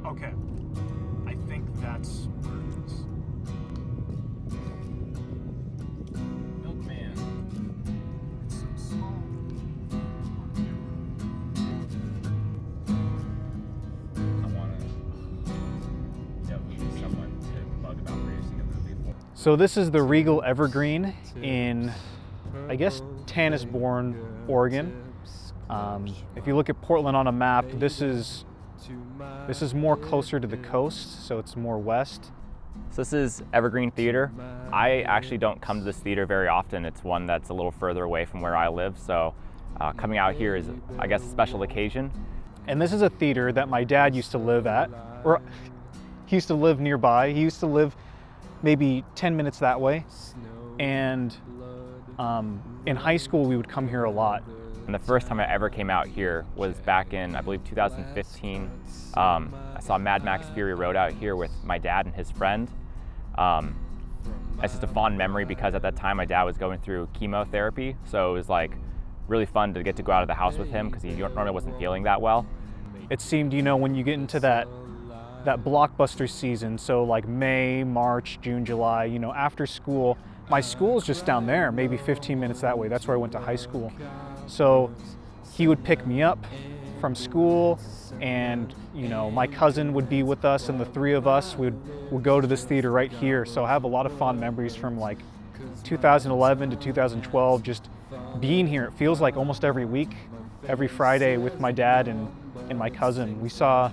Okay, I think that's where it is. Milkman. It's so small. We need someone to bug about producing a movie for. So this is the Regal Evergreen in, I guess, Tannisbourne, Oregon. If you look at Portland on a map, this is more closer to the coast, so it's more west. So this is Evergreen Theater. I actually don't come to this theater very often. It's one that's a little further away from where I live, so coming out here is, I guess, a special occasion. And this is a theater that my dad used to live at, or he used to live nearby. He used to live maybe 10 minutes that way. And in high school, we would come here a lot. And the first time I ever came out here was back in, I believe, 2015. I saw Mad Max Fury Road out here with my dad and his friend. It's just a fond memory because at that time my dad was going through chemotherapy, so it was like really fun to get to go out of the house with him because he normally wasn't feeling that well. It seemed, you know, when you get into that blockbuster season, so like May, March, June, July, you know, after school, my school's just down there, maybe 15 minutes that way. That's where I went to high school. So he would pick me up from school, and you know, my cousin would be with us, and the three of us would go to this theater right here. So I have a lot of fond memories from like 2011 to 2012, just being here. It feels like almost every week, every Friday with my dad and my cousin. We saw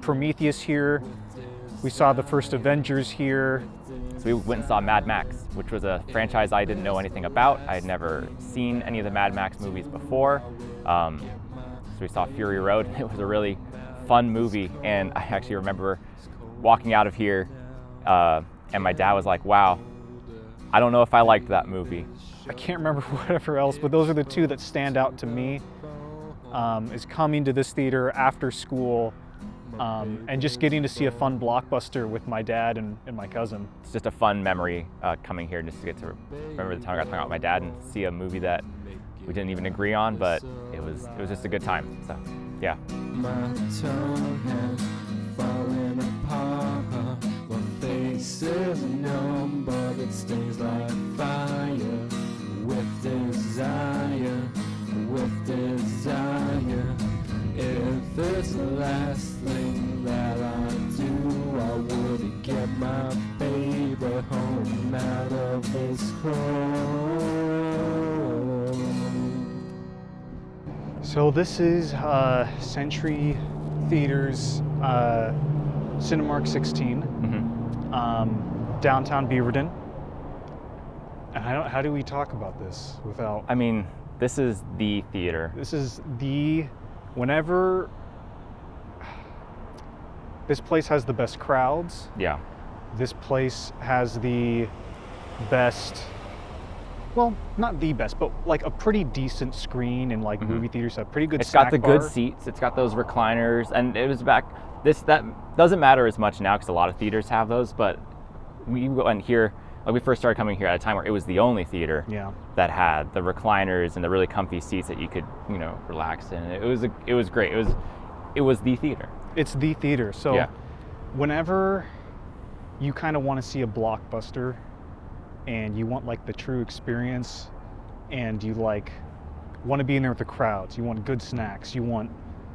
Prometheus here. We saw the first Avengers here. So we went and saw Mad Max, which was a franchise I didn't know anything about. I had never seen any of the Mad Max movies before. So we saw Fury Road. It was a really fun movie, and I actually remember walking out of here and my dad was like, wow, I don't know if I liked that movie. I can't remember whatever else, but those are the two that stand out to me, is coming to this theater after school and just getting to see a fun blockbuster with my dad and my cousin. It's just a fun memory coming here, just to get to remember the time I got to hang out with my dad and see a movie that we didn't even agree on, but it was just a good time. So, yeah. My tongue has fallen apart. My face is numb, but it stings like fire. With desire, with desire. If it's the last thing that I do, I would get my baby home out of this hole. So this is Century Theater's Cinemark 16, downtown Beaverton. And how do we talk about this without... I mean, this is the theater. This is whenever... This place has the best crowds. Yeah. This place has the best... Well, not the best, but like a pretty decent screen, and like movie theaters have pretty good It's snack got the bar. good seats. It's got those recliners, and it was back. That doesn't matter as much now because a lot of theaters have those. But we went here, like we first started coming here at a time where it was the only theater that had the recliners and the really comfy seats that you could, you know, relax in. It was great. It was the theater. It's the theater. So yeah. Whenever you kind of want to see a blockbuster, and you want like the true experience, and you like want to be in there with the crowds, you want good snacks, you want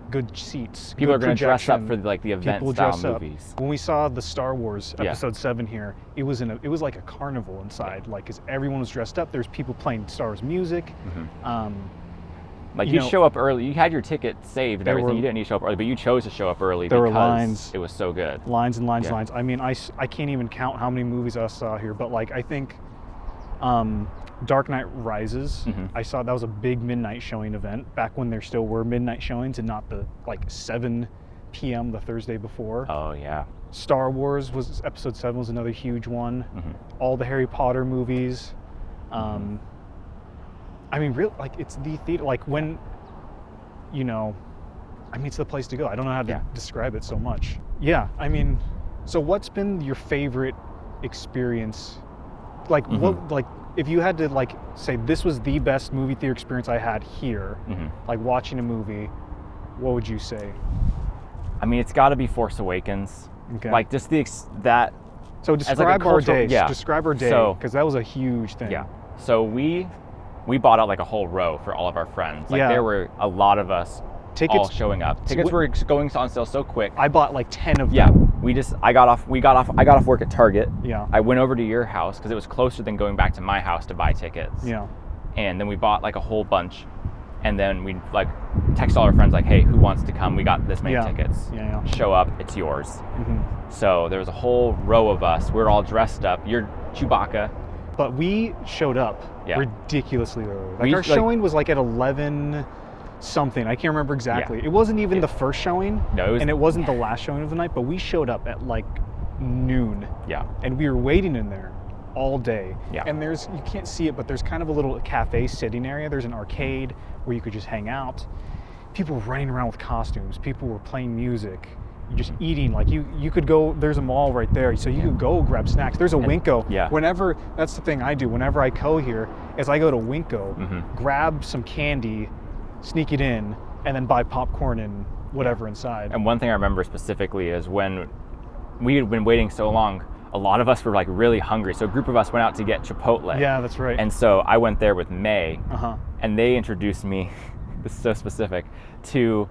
good seats. People are going to dress up for projection, like the event style movies. When we saw the Star Wars Episode 7 here, it was like a carnival inside, like because everyone was dressed up. There's people playing Star Wars music. Like you show up early. You had your ticket saved and everything. You didn't need to show up early, but you chose to show up early there because were lines. It was so good. Lines and lines and lines. I mean, I can't even count how many movies I saw here, but like I think Dark Knight Rises, I saw that was a big midnight showing event back when there still were midnight showings and not the like 7 p.m. the Thursday before. Oh yeah. Star Wars Episode 7 was another huge one. All the Harry Potter movies. I mean, really, like it's the theater. Like when, you know, I mean, it's the place to go. I don't know how to describe it so much. Yeah, I mean, So what's been your favorite experience? Like Mm-hmm. what, like if you had to like say this was the best movie theater experience I had here, Mm-hmm. like watching a movie, what would you say? I mean, it's got to be Force Awakens. Okay. Like just that. So as like a describe our cultural- day. yeah. Describe our day, So- because that was a huge thing. Yeah. So we bought out like a whole row for all of our friends. Like Yeah. there were a lot of us Tickets all showing up. Tickets what- were going on sale so quick. I bought like 10 of Yeah. them. I got off work at Target. Yeah. I went over to your house because it was closer than going back to my house to buy tickets. Yeah. And then we bought like a whole bunch. And then we like text all our friends like, hey, who wants to come? We got this many Yeah. tickets. Yeah. Show up, it's yours. Hmm. So there was a whole row of us. We were all dressed up. You're Chewbacca. But we showed up Yeah. ridiculously early. Like We, our like- showing was like at 11 something. I can't remember exactly. Yeah. It wasn't even the first showing. No, it was- and it wasn't the last showing of the night, but we showed up at like noon. Yeah. And we were waiting in there all day. Yeah. And you can't see it, but there's kind of a little cafe sitting area. There's an arcade where you could just hang out. People were running around with costumes. People were playing music. You're just eating. Like you could go, there's a mall right there. So you could go grab snacks. There's a Winco. yeah. Whenever, that's the thing I do. Whenever I go here, is I go to Winco, Mhm. grab some candy, sneak it in, and then buy popcorn and whatever inside. And one thing I remember specifically is when we had been waiting so long, a lot of us were like really hungry. So a group of us went out to get Chipotle. Yeah, that's right. And so I went there with May, Uh-huh. and they introduced me, this is so specific, to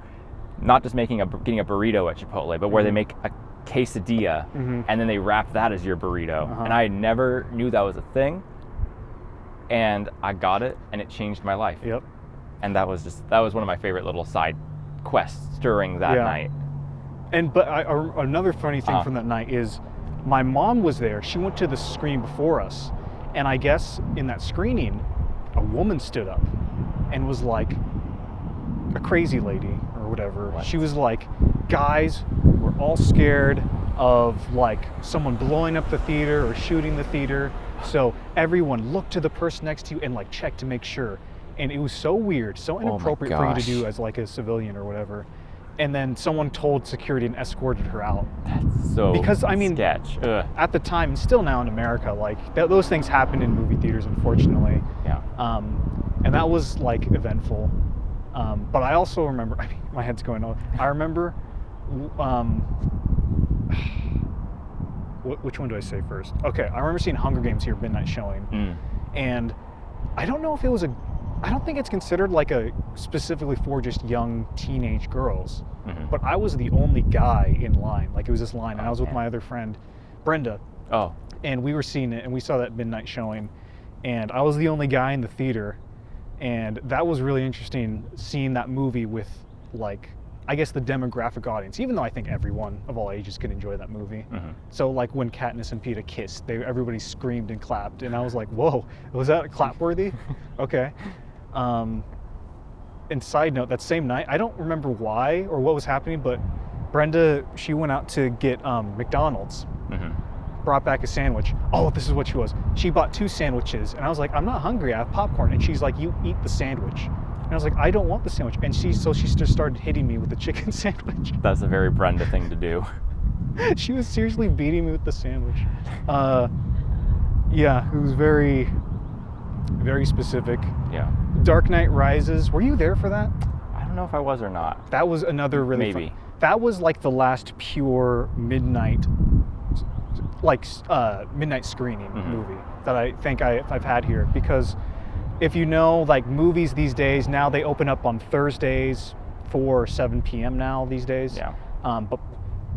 not just getting a burrito at Chipotle, but where they make a quesadilla, Mhm. and then they wrap that as your burrito. Uh-huh. And I never knew that was a thing, and I got it, and it changed my life. Yep. And that was one of my favorite little side quests during that Yeah. night. But another funny thing Uh-huh. from that night is my mom was there. She went to the screen before us. And I guess in that screening, a woman stood up and was like a crazy lady or whatever. What? She was like, guys, we're all scared of like someone blowing up the theater or shooting the theater. So everyone look to the person next to you and like check to make sure. And it was so weird, so my inappropriate for you to gosh. do as like a civilian or whatever. And then someone told security and escorted her out. That's so Because, I mean, sketch. Ugh. At the time, and still now in America, like those things happen in movie theaters, unfortunately. Yeah. And that was like eventful. But I also remember, I mean, my head's going on. I remember, which one do I say first? Okay, I remember seeing Hunger Games here, midnight showing. Mm. And I don't know if it was I don't think it's considered like a specifically for just young teenage girls. Mhm. But I was the only guy in line. Like it was this line, and I was with man. my other friend, Brenda, Oh. and we were seeing it, and we saw that midnight showing, and I was the only guy in the theater, and that was really interesting seeing that movie with like, I guess the demographic audience, even though I think everyone of all ages could enjoy that movie. Mhm. So like when Katniss and Peeta kissed, everybody screamed and clapped, and I was like, whoa, was that clap worthy? Okay. And side note, that same night, I don't remember why or what was happening, but Brenda, she went out to get McDonald's, Mhm. brought back a sandwich. Oh, this is what she was. She bought 2 sandwiches, and I was like, I'm not hungry, I have popcorn. And she's like, you eat the sandwich. And I was like, I don't want the sandwich. And she just started hitting me with the chicken sandwich. That's a very Brenda thing to do. She was seriously beating me with the sandwich. Yeah, it was very, very specific. Yeah. Dark Knight Rises, were you there for that? I don't know if I was or not. That was another really Maybe. fun. That was like the last pure midnight, like midnight screening Mhm. movie that I think I've had here. Because if you know, like movies these days, now they open up on Thursdays, 4 or 7 p.m. now these days. Yeah. But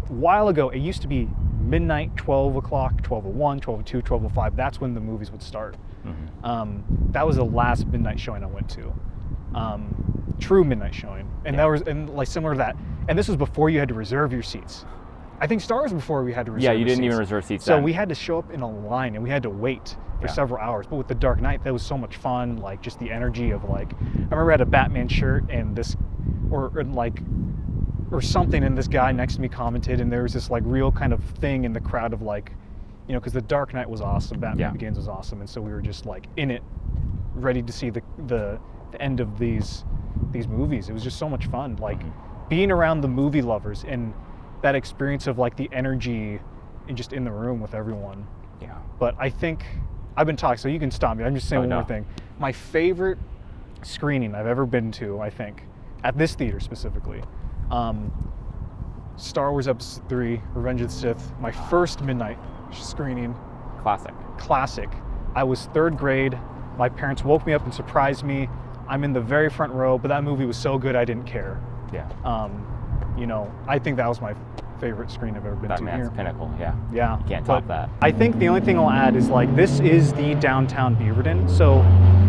a while ago, it used to be midnight, 12 o'clock, 12:01, 12:02, 12:05. That's when the movies would start. Mhm. That was the last midnight showing I went to. True midnight showing. And Yeah. that was, and like similar to that. And this was before you had to reserve your seats. I think Star Wars before we had to reserve Yeah, you our didn't seats. even reserve seats So then. we had to show up in a line and we had to wait for Yeah. several hours. But with the Dark Knight, that was so much fun. Like just the energy of like, I remember I had a Batman shirt and this, or something, and this guy next to me commented, and there was this like real kind of thing in the crowd of like, you know, because the Dark Knight was awesome, Batman Yeah. Begins was awesome, and so we were just like in it, ready to see the end of these movies. It was just so much fun, like Mhm. being around the movie lovers and that experience of like the energy just in the room with everyone. Yeah. But I think I've been talking, so you can stop me. I'm just saying one more thing. My favorite screening I've ever been to, I think, at this theater specifically, Star Wars Episode 3, Revenge of the Sith, my first midnight screening. Classic. I was 3rd grade. My parents woke me up and surprised me. I'm in the very front row, but that movie was so good I didn't care. Yeah. You know, I think that was my favorite screen I've ever been to here. That's pinnacle, yeah. Yeah. You can't top that. I think the only thing I'll add is like, this is the downtown Beaverton. So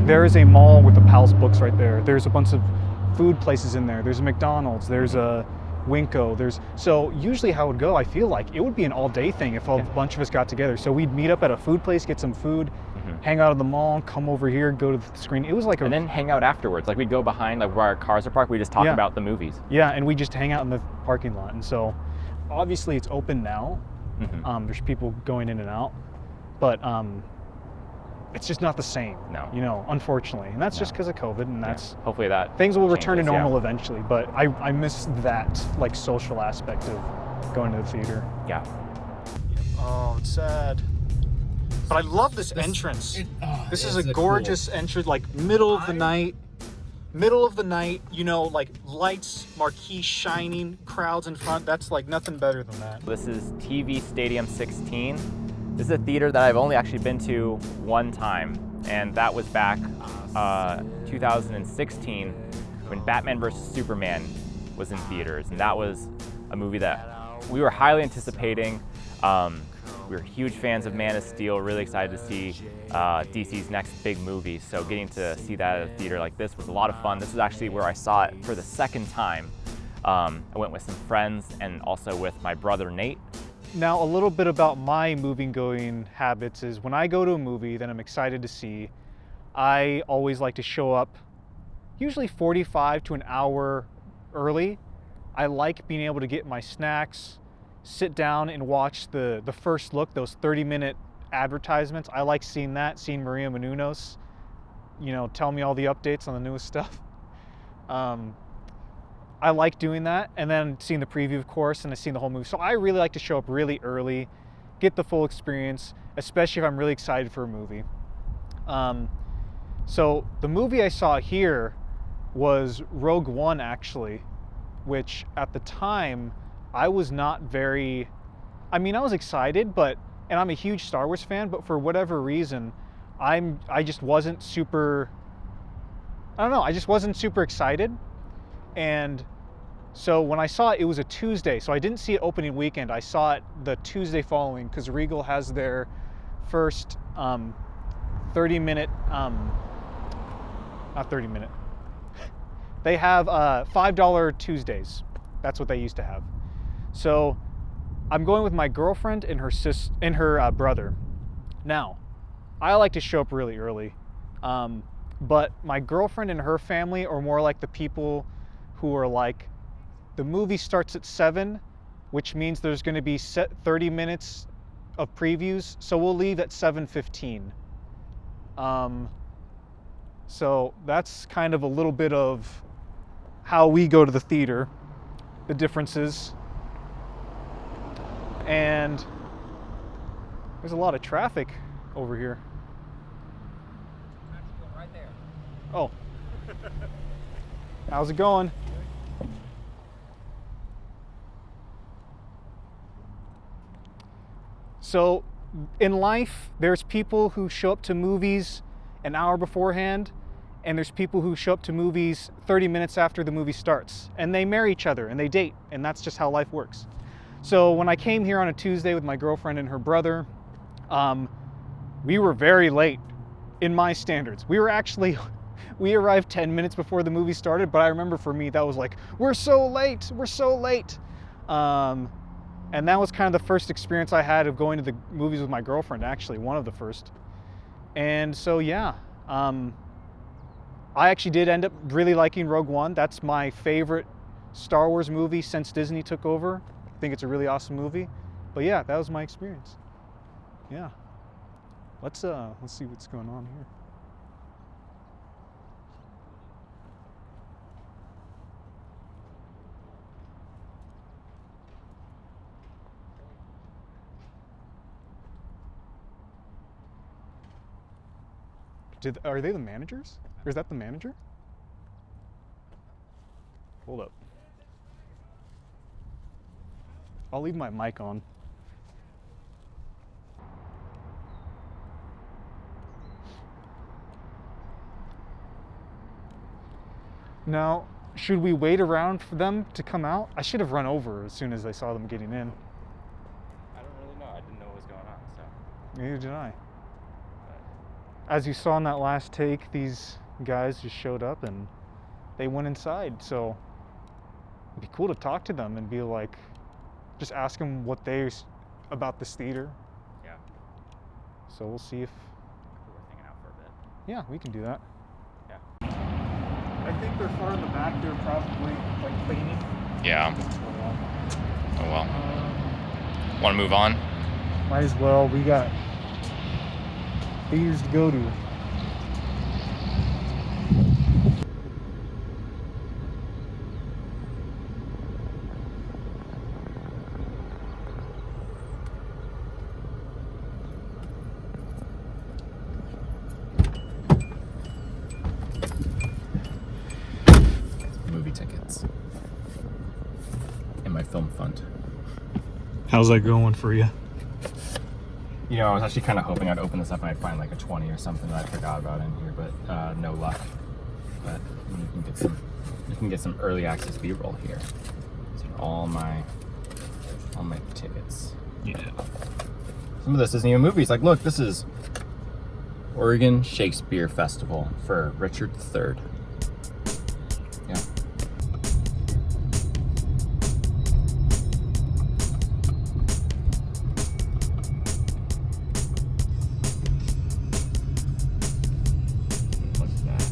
there is a mall with the Palace Books right there. There's a bunch of food places in there. There's a McDonald's, there's a Winco, so usually how it would go, I feel like, it would be an all-day thing if a bunch of us got together. So we'd meet up at a food place, get some food, hang out at the mall, come over here, go to the screen. It was like and then hang out afterwards. Like we'd go behind, like where our cars are parked, we just talk about the movies. Yeah, and we just hang out in the parking lot. And so obviously it's open now. There's people going in and out, but it's just not the same. No. You know, unfortunately. And that's just because of COVID, and that's hopefully that things will return to normal eventually, but I miss that like social aspect of going to the theater. Yeah. Oh, it's sad. But I love this entrance. This is a gorgeous entrance, like middle of the night, you know, like lights, marquee shining, crowds in front. That's like nothing better than that. This is TV Stadium 16. This is a theater that I've only actually been to one time, and that was back 2016 when Batman vs. Superman was in theaters, and that was a movie that we were highly anticipating. We were huge fans of Man of Steel, really excited to see DC's next big movie, so getting to see that at a theater like this was a lot of fun. This was actually where I saw it for the second time. I went with some friends and also with my brother Nate. Now, a little bit about my movie-going habits is when I go to a movie that I'm excited to see, I always like to show up usually 45 to an hour early. I like being able to get my snacks, sit down and watch the first look, those 30-minute advertisements. I like seeing that, seeing Maria Menounos, you know, tell me all the updates on the newest stuff. I like doing that, and then seeing the preview, of course, and I seen the whole movie. So I really like to show up really early, get the full experience, especially if I'm really excited for a movie. So the movie I saw here was Rogue One, actually, which at the time I was not very, I mean, I was excited, and I'm a huge Star Wars fan, but for whatever reason, I just wasn't super, I don't know, I just wasn't super excited. And so when I saw it, it was a Tuesday, so I didn't see it opening weekend. I saw it the Tuesday following, because Regal has their first 30-minute, not 30-minute, they have $5 Tuesdays. That's what they used to have. So I'm going with my girlfriend and her brother. Now, I like to show up really early, but my girlfriend and her family are more like the people who are like, the movie starts at 7, which means there's going to be 30 minutes of previews, so we'll leave at 7:15. So that's kind of a little bit of how we go to the theater, the differences. And there's a lot of traffic over here. Right there. Oh. How's it going? So in life, there's people who show up to movies an hour beforehand, and there's people who show up to movies 30 minutes after the movie starts, and they marry each other and they date, and that's just how life works. So when I came here on a Tuesday with my girlfriend and her brother, we were very late in my standards. We arrived 10 minutes before the movie started, but I remember for me, that was like, we're so late. And that was kind of the first experience I had of going to the movies with my girlfriend, actually, one of the first. And so, yeah, I actually did end up really liking Rogue One. That's my favorite Star Wars movie since Disney took over. I think it's a really awesome movie. But yeah, that was my experience. Yeah. Let's see what's going on here. Are they the managers? Or is that the manager? Hold up. I'll leave my mic on. Now, should we wait around for them to come out? I should have run over as soon as I saw them getting in. I don't really know. I didn't know what was going on, so. Neither did I. As you saw in that last take, these guys just showed up and they went inside. So it'd be cool to talk to them and be like, just ask them what they about this theater. Yeah. So we'll see if. We're hanging out for a bit. Yeah, we can do that. Yeah. I think they're far in the back. They're probably like cleaning. Yeah. Oh well. Want to move on? Might as well. We got theaters to go to. Movie tickets. And my film fund. How's that going for you? You know, I was actually kind of hoping I'd open this up and I'd find like a 20 or something that I forgot about in here, but no luck. But you can get some early access B-roll here. These are all my tickets. Yeah. Some of this isn't even movies. Like, look, this is Oregon Shakespeare Festival for Richard III. Yeah. What's that?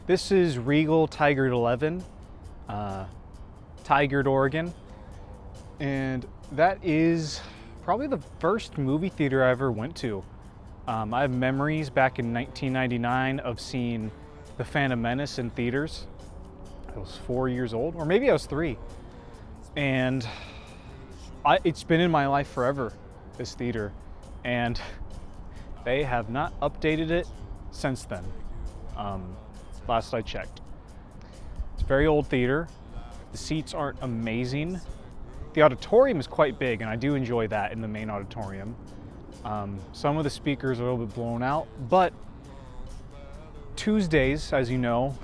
This is Regal Tiger 11, Tigard, Oregon. And that is probably the first movie theater I ever went to. I have memories back in 1999 of seeing the Phantom Menace in theaters. I was 4 years old, or maybe I was 3. And it's been in my life forever, this theater. And they have not updated it since then. Last I checked. It's a very old theater. The seats aren't amazing. The auditorium is quite big, and I do enjoy that in the main auditorium. Some of the speakers are a little bit blown out, but Tuesdays, as you know,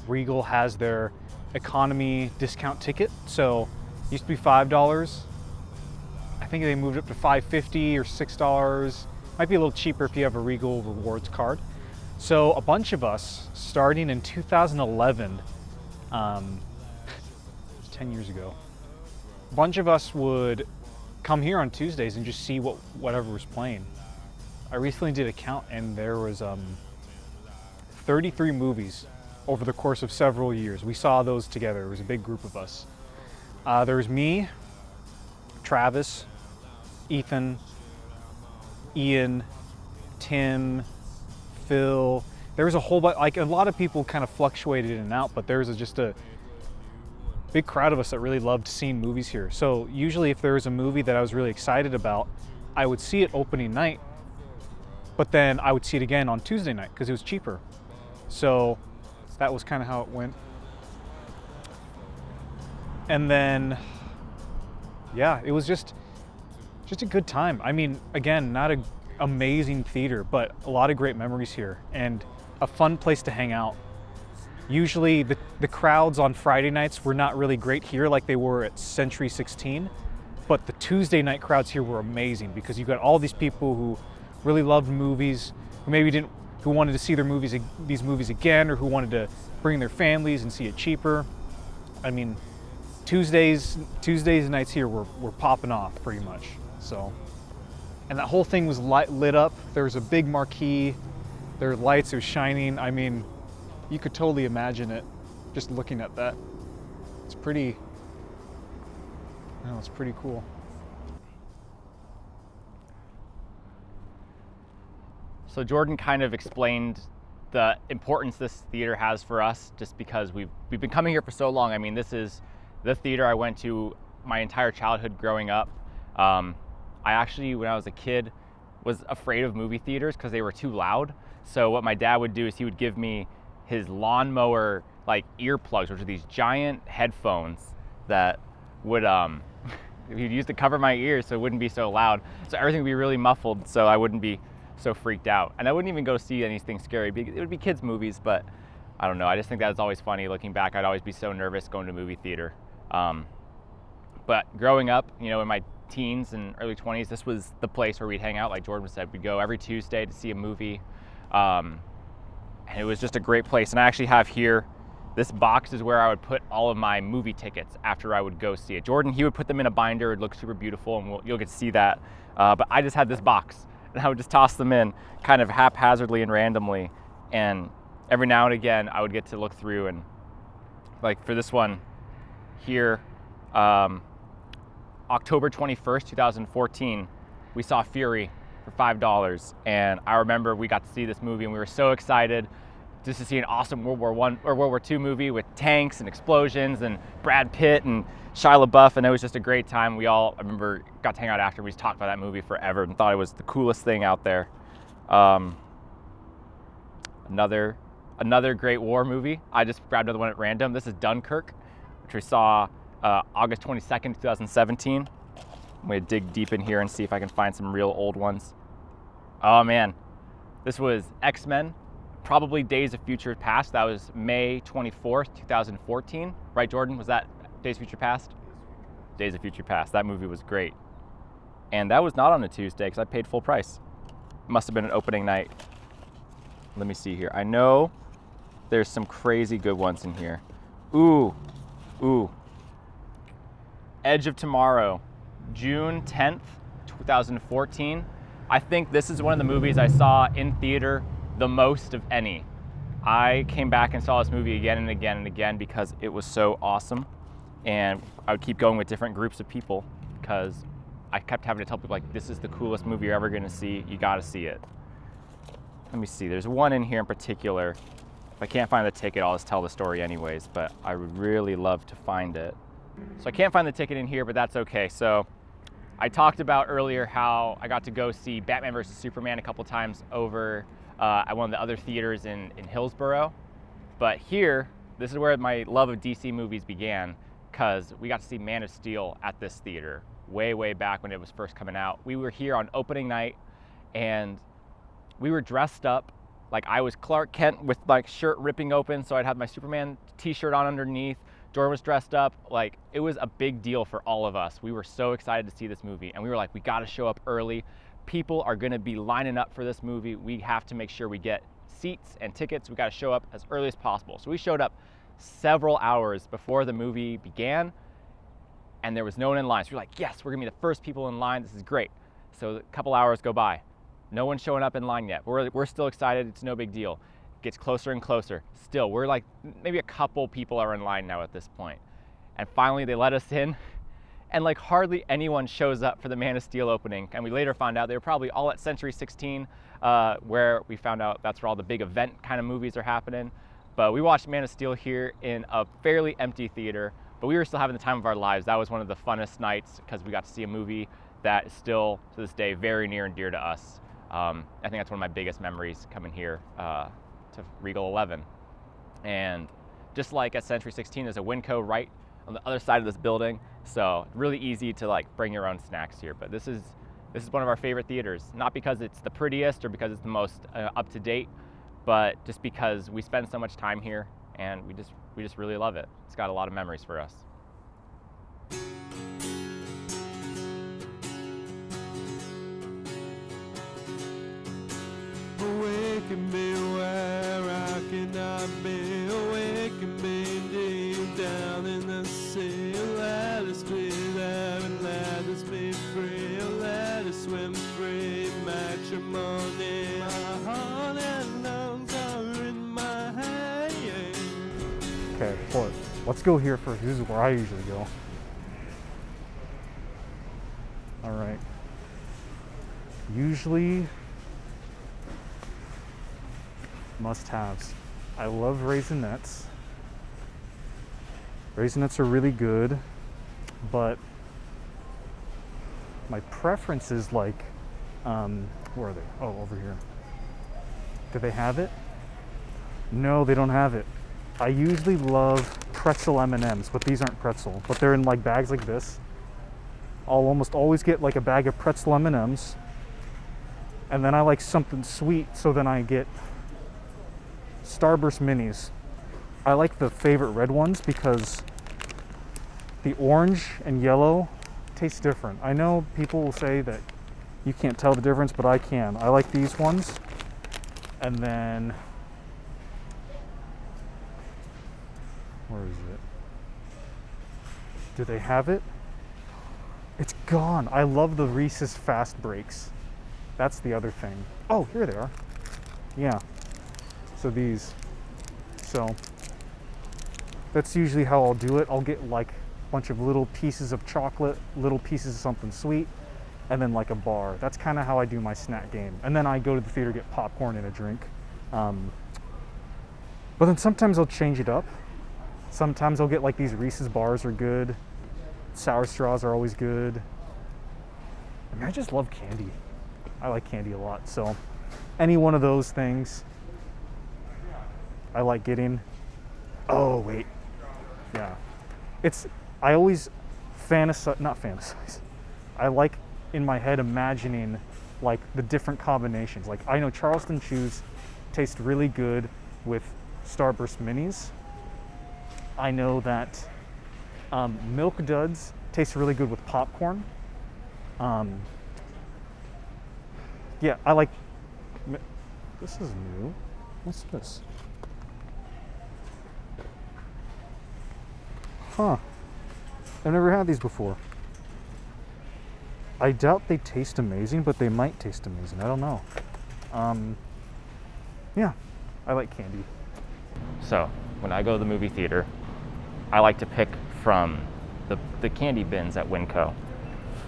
Regal has their economy discount ticket. So it used to be $5. I think they moved up to $5.50 or $6. Might be a little cheaper if you have a Regal Rewards card. So a bunch of us, starting in 2011, 10 years ago, a bunch of us would come here on Tuesdays and just see whatever was playing. I recently did a count and there was 33 movies over the course of several years. We saw those together. It was a big group of us. There was me, Travis, Ethan, Ian, Tim, Phil. There was a whole bunch, like a lot of people kind of fluctuated in and out, but there was just a big crowd of us that really loved seeing movies here. So usually if there was a movie that I was really excited about, I would see it opening night, but then I would see it again on Tuesday night because it was cheaper. So that was kind of how it went. And then, yeah, it was just a good time. I mean, again, not an amazing theater, but a lot of great memories here and a fun place to hang out. Usually the crowds on Friday nights were not really great here like they were at Century 16, but the Tuesday night crowds here were amazing because you got all these people who really loved movies, who wanted to see these movies again, or who wanted to bring their families and see it cheaper. I mean, Tuesdays nights here were popping off pretty much. So, and that whole thing was lit up. There was a big marquee. There were lights. It was shining. I mean, you could totally imagine it just looking at that. It's pretty cool. So Jordan kind of explained the importance this theater has for us, just because we've been coming here for so long. I mean, this is the theater I went to my entire childhood growing up. I actually, when I was a kid, was afraid of movie theaters because they were too loud. So what my dad would do is he would give me his lawnmower like earplugs, which are these giant headphones that would he'd use to cover my ears so it wouldn't be so loud. So everything would be really muffled so I wouldn't be so freaked out. And I wouldn't even go see anything scary. It would be kids' movies, but I don't know. I just think that was always funny. Looking back, I'd always be so nervous going to a movie theater. But growing up, you know, in my teens and early 20s, this was the place where we'd hang out. Like Jordan said, we'd go every Tuesday to see a movie. And it was just a great place. And I actually have here, this box is where I would put all of my movie tickets after I would go see it. Jordan, he would put them in a binder. It looked super beautiful, and you'll get to see that. But I just had this box, and I would just toss them in kind of haphazardly and randomly. And every now and again, I would get to look through, and like for this one here, October 21st, 2014, we saw Fury for $5. And I remember we got to see this movie, and we were so excited just to see an awesome World War I or World War II movie with tanks and explosions and Brad Pitt and Shia LaBeouf, and it was just a great time. We all, I remember, got to hang out after. We just talked about that movie forever and thought it was the coolest thing out there. Another great war movie. I just grabbed another one at random. This is Dunkirk, which we saw August 22nd, 2017. I'm gonna dig deep in here and see if I can find some real old ones. Oh man, this was X-Men, probably Days of Future Past. That was May 24th, 2014. Right, Jordan? Was that Days of Future Past? Days of Future Past. That movie was great. And that was not on a Tuesday because I paid full price. It must have been an opening night. Let me see here. I know there's some crazy good ones in here. Ooh. Edge of Tomorrow, June 10th, 2014. I think this is one of the movies I saw in theater the most of any. I came back and saw this movie again and again and again because it was so awesome. And I would keep going with different groups of people because I kept having to tell people, like, this is the coolest movie you're ever gonna see. You gotta see it. Let me see, there's one in here in particular. If I can't find the ticket, I'll just tell the story anyways, but I would really love to find it. So I can't find the ticket in here, but that's okay. So I talked about earlier how I got to go see Batman vs. Superman a couple times over at one of the other theaters in Hillsborough. But here, this is where my love of DC movies began, because we got to see Man of Steel at this theater way back when it was first coming out. We were here on opening night, and we were dressed up. Like, I was Clark Kent with like shirt ripping open, so I'd have my Superman t-shirt on underneath. Jordan was dressed up. Like, it was a big deal for all of us. We were so excited to see this movie, and we were like, we gotta show up early. People are gonna be lining up for this movie. We have to make sure we get seats and tickets. We gotta show up as early as possible. So we showed up several hours before the movie began, and there was no one in line. So we're like, yes, we're gonna be the first people in line. This is great. So a couple hours go by. No one's showing up in line yet. We're still excited. It's no big deal. It gets closer and closer. Still, we're like, maybe a couple people are in line now at this point. And finally they let us in, and like hardly anyone shows up for the Man of Steel opening. And we later found out they were probably all at Century 16, where we found out that's where all the big event kind of movies are happening. But we watched Man of Steel here in a fairly empty theater, but we were still having the time of our lives. That was one of the funnest nights because we got to see a movie that is still, to this day, very near and dear to us. I think that's one of my biggest memories coming here to Regal 11. And just like at Century 16, there's a Winco right on the other side of this building, so really easy to like bring your own snacks here. But this is one of our favorite theaters, not because it's the prettiest or because it's the most up to date, but just because we spend so much time here and we just really love it. It's got a lot of memories for us. Awaken me where I cannot be. Awaken me deep down in the sea. Let us be there and let us be free. Let us swim free. Matrimony. My heart and lungs are in my hand. Okay, Floyd, let's go here first. This is where I usually go. All right. Usually must-haves. I love Raisinets. Raisinets are really good, but my preference is like, where are they? Oh, over here. Do they have it? No, they don't have it. I usually love pretzel M&Ms, but these aren't pretzel, but they're in like bags like this. I'll almost always get like a bag of pretzel M&Ms, and then I like something sweet, so then I get Starburst Minis. I like the favorite red ones because the orange and yellow taste different. I know people will say that you can't tell the difference, but I can. I like these ones. And then, where is it? Do they have it? It's gone. I love the Reese's Fast Breaks. That's the other thing. Oh, here they are. Yeah. So these. So that's usually how I'll do it. I'll get like a bunch of little pieces of chocolate, little pieces of something sweet, and then like a bar. That's kind of how I do my snack game. And then I go to the theater, get popcorn and a drink. But then sometimes I'll change it up. Sometimes I'll get like these Reese's bars are good. Sour straws are always good. I mean, I just love candy. I like candy a lot. So any one of those things I like getting. Oh, wait. Yeah. I always not fantasize. I like in my head imagining like the different combinations. Like I know Charleston Chews taste really good with Starburst Minis. I know that Milk Duds taste really good with popcorn. Yeah, I like, this is new. What's this? Huh. I've never had these before. I doubt they taste amazing, but they might taste amazing. I don't know. Yeah, I like candy. So when I go to the movie theater, I like to pick from the candy bins at Winco,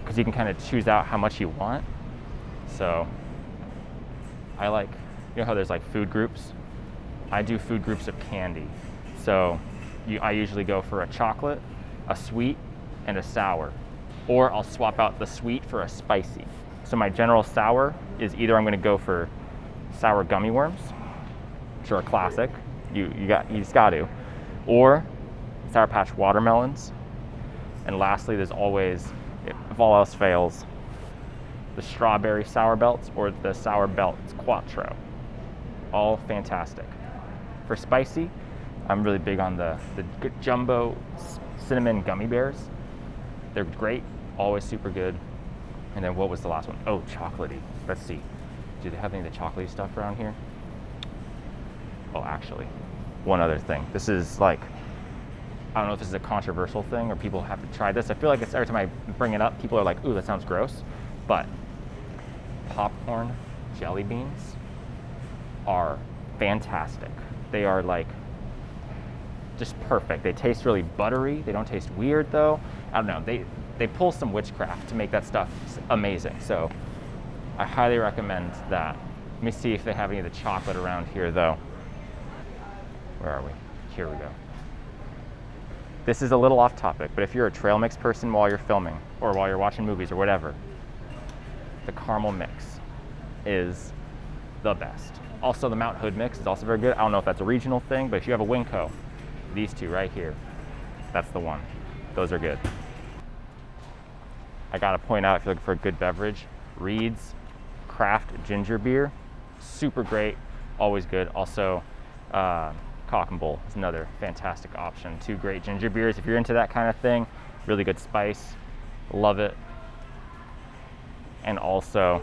because you can kind of choose out how much you want. So I like, you know how there's like food groups? I do food groups of candy. So I usually go for a chocolate, a sweet, and a sour. Or I'll swap out the sweet for a spicy. So my general sour is either I'm gonna go for sour gummy worms, which are a classic, you just got to, or Sour Patch watermelons. And lastly, there's always, if all else fails, the strawberry sour belts or the sour belts quattro. All fantastic. For spicy, I'm really big on the jumbo cinnamon gummy bears. They're great, always super good. And then what was the last one? Oh, chocolatey. Let's see. Do they have any of the chocolatey stuff around here? Oh, actually, one other thing. This is like, I don't know if this is a controversial thing or people have to try this. I feel like it's every time I bring it up, people are like, ooh, that sounds gross. But popcorn jelly beans are fantastic. They are like just perfect. They taste really buttery. They don't taste weird though. I don't know. They pull some witchcraft to make that stuff amazing. So I highly recommend that. Let me see if they have any of the chocolate around here though. Where are we? Here we go. This is a little off topic, but if you're a trail mix person while you're filming or while you're watching movies or whatever, the caramel mix is the best. Also, the Mount Hood mix is also very good. I don't know if that's a regional thing, but if you have a Winco, these two right here, that's the one. Those are good. I gotta point out, if you're looking for a good beverage, Reed's Craft Ginger Beer, super great, always good. Also, Cock and Bull is another fantastic option. Two great ginger beers. If you're into that kind of thing, really good spice, love it. And also,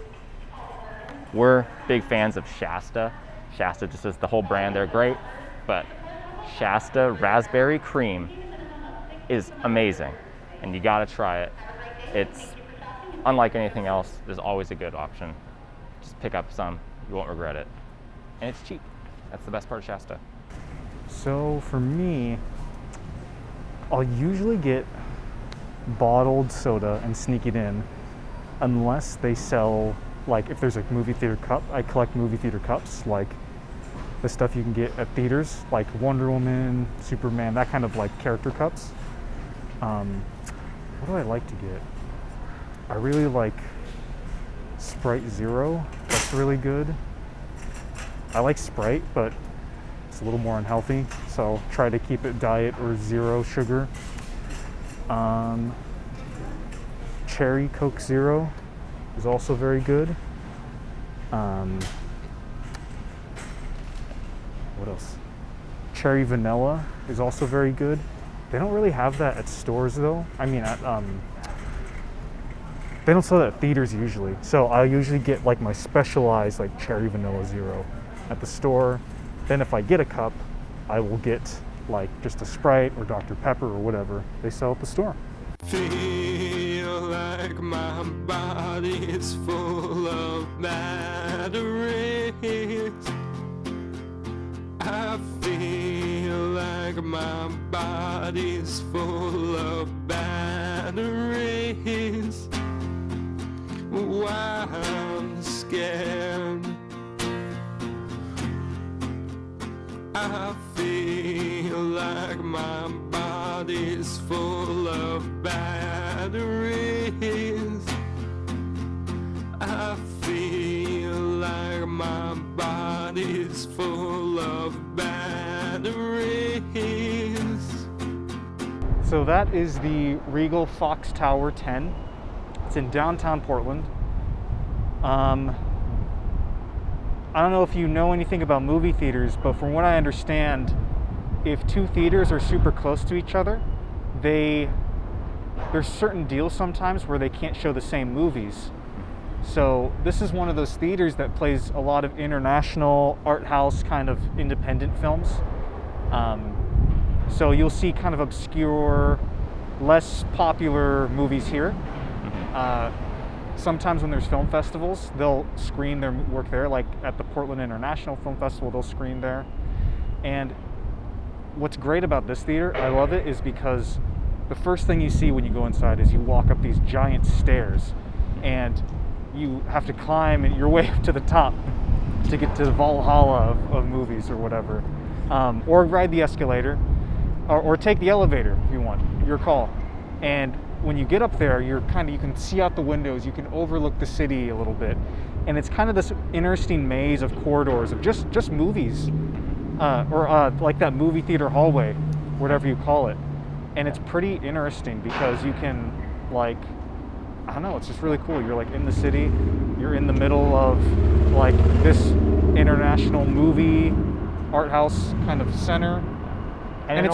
we're big fans of Shasta. Shasta just is the whole brand, they're great, but Shasta Raspberry Cream is amazing, and you gotta try it. It's unlike anything else. There's always a good option. Just pick up some, you won't regret it. And it's cheap. That's the best part of Shasta. So for me, I'll usually get bottled soda and sneak it in unless they sell, like if there's a movie theater cup, I collect movie theater cups, like the stuff you can get at theaters, like Wonder Woman, Superman, that kind of like character cups. What do I like to get? I really like Sprite Zero. That's really good. I like Sprite, but it's a little more unhealthy, so try to keep it diet or zero sugar. Cherry Coke Zero is also very good. What else? Cherry Vanilla is also very good. They don't really have that at stores though. I mean, they don't sell that at theaters usually. So I usually get like my specialized like Cherry Vanilla Zero at the store. Then if I get a cup, I will get like just a Sprite or Dr. Pepper or whatever they sell at the store. Feel like my body's full of batteries. I feel like my body's full of batteries. Why I'm scared. I feel like my body's full of batteries. I feel like my body's full of batteries. So that is the Regal Fox Tower 10. It's in downtown Portland. I don't know if you know anything about movie theaters, but from what I understand, if two theaters are super close to each other, there's certain deals sometimes where they can't show the same movies. So this is one of those theaters that plays a lot of international art house kind of independent films. So you'll see kind of obscure, less popular movies here. Sometimes when there's film festivals, they'll screen their work there, like at the Portland International Film Festival, they'll screen there. And what's great about this theater, I love it, is because the first thing you see when you go inside is you walk up these giant stairs and you have to climb your way up to the top to get to the Valhalla of movies or whatever. Or ride the escalator, or take the elevator if you want, your call. And when you get up there, you can see out the windows, you can overlook the city a little bit. And it's kind of this interesting maze of corridors of just movies, or like that movie theater hallway, whatever you call it. And it's pretty interesting because you can, like, I don't know, it's just really cool. You're like in the city, you're in the middle of like this international movie art house kind of center. And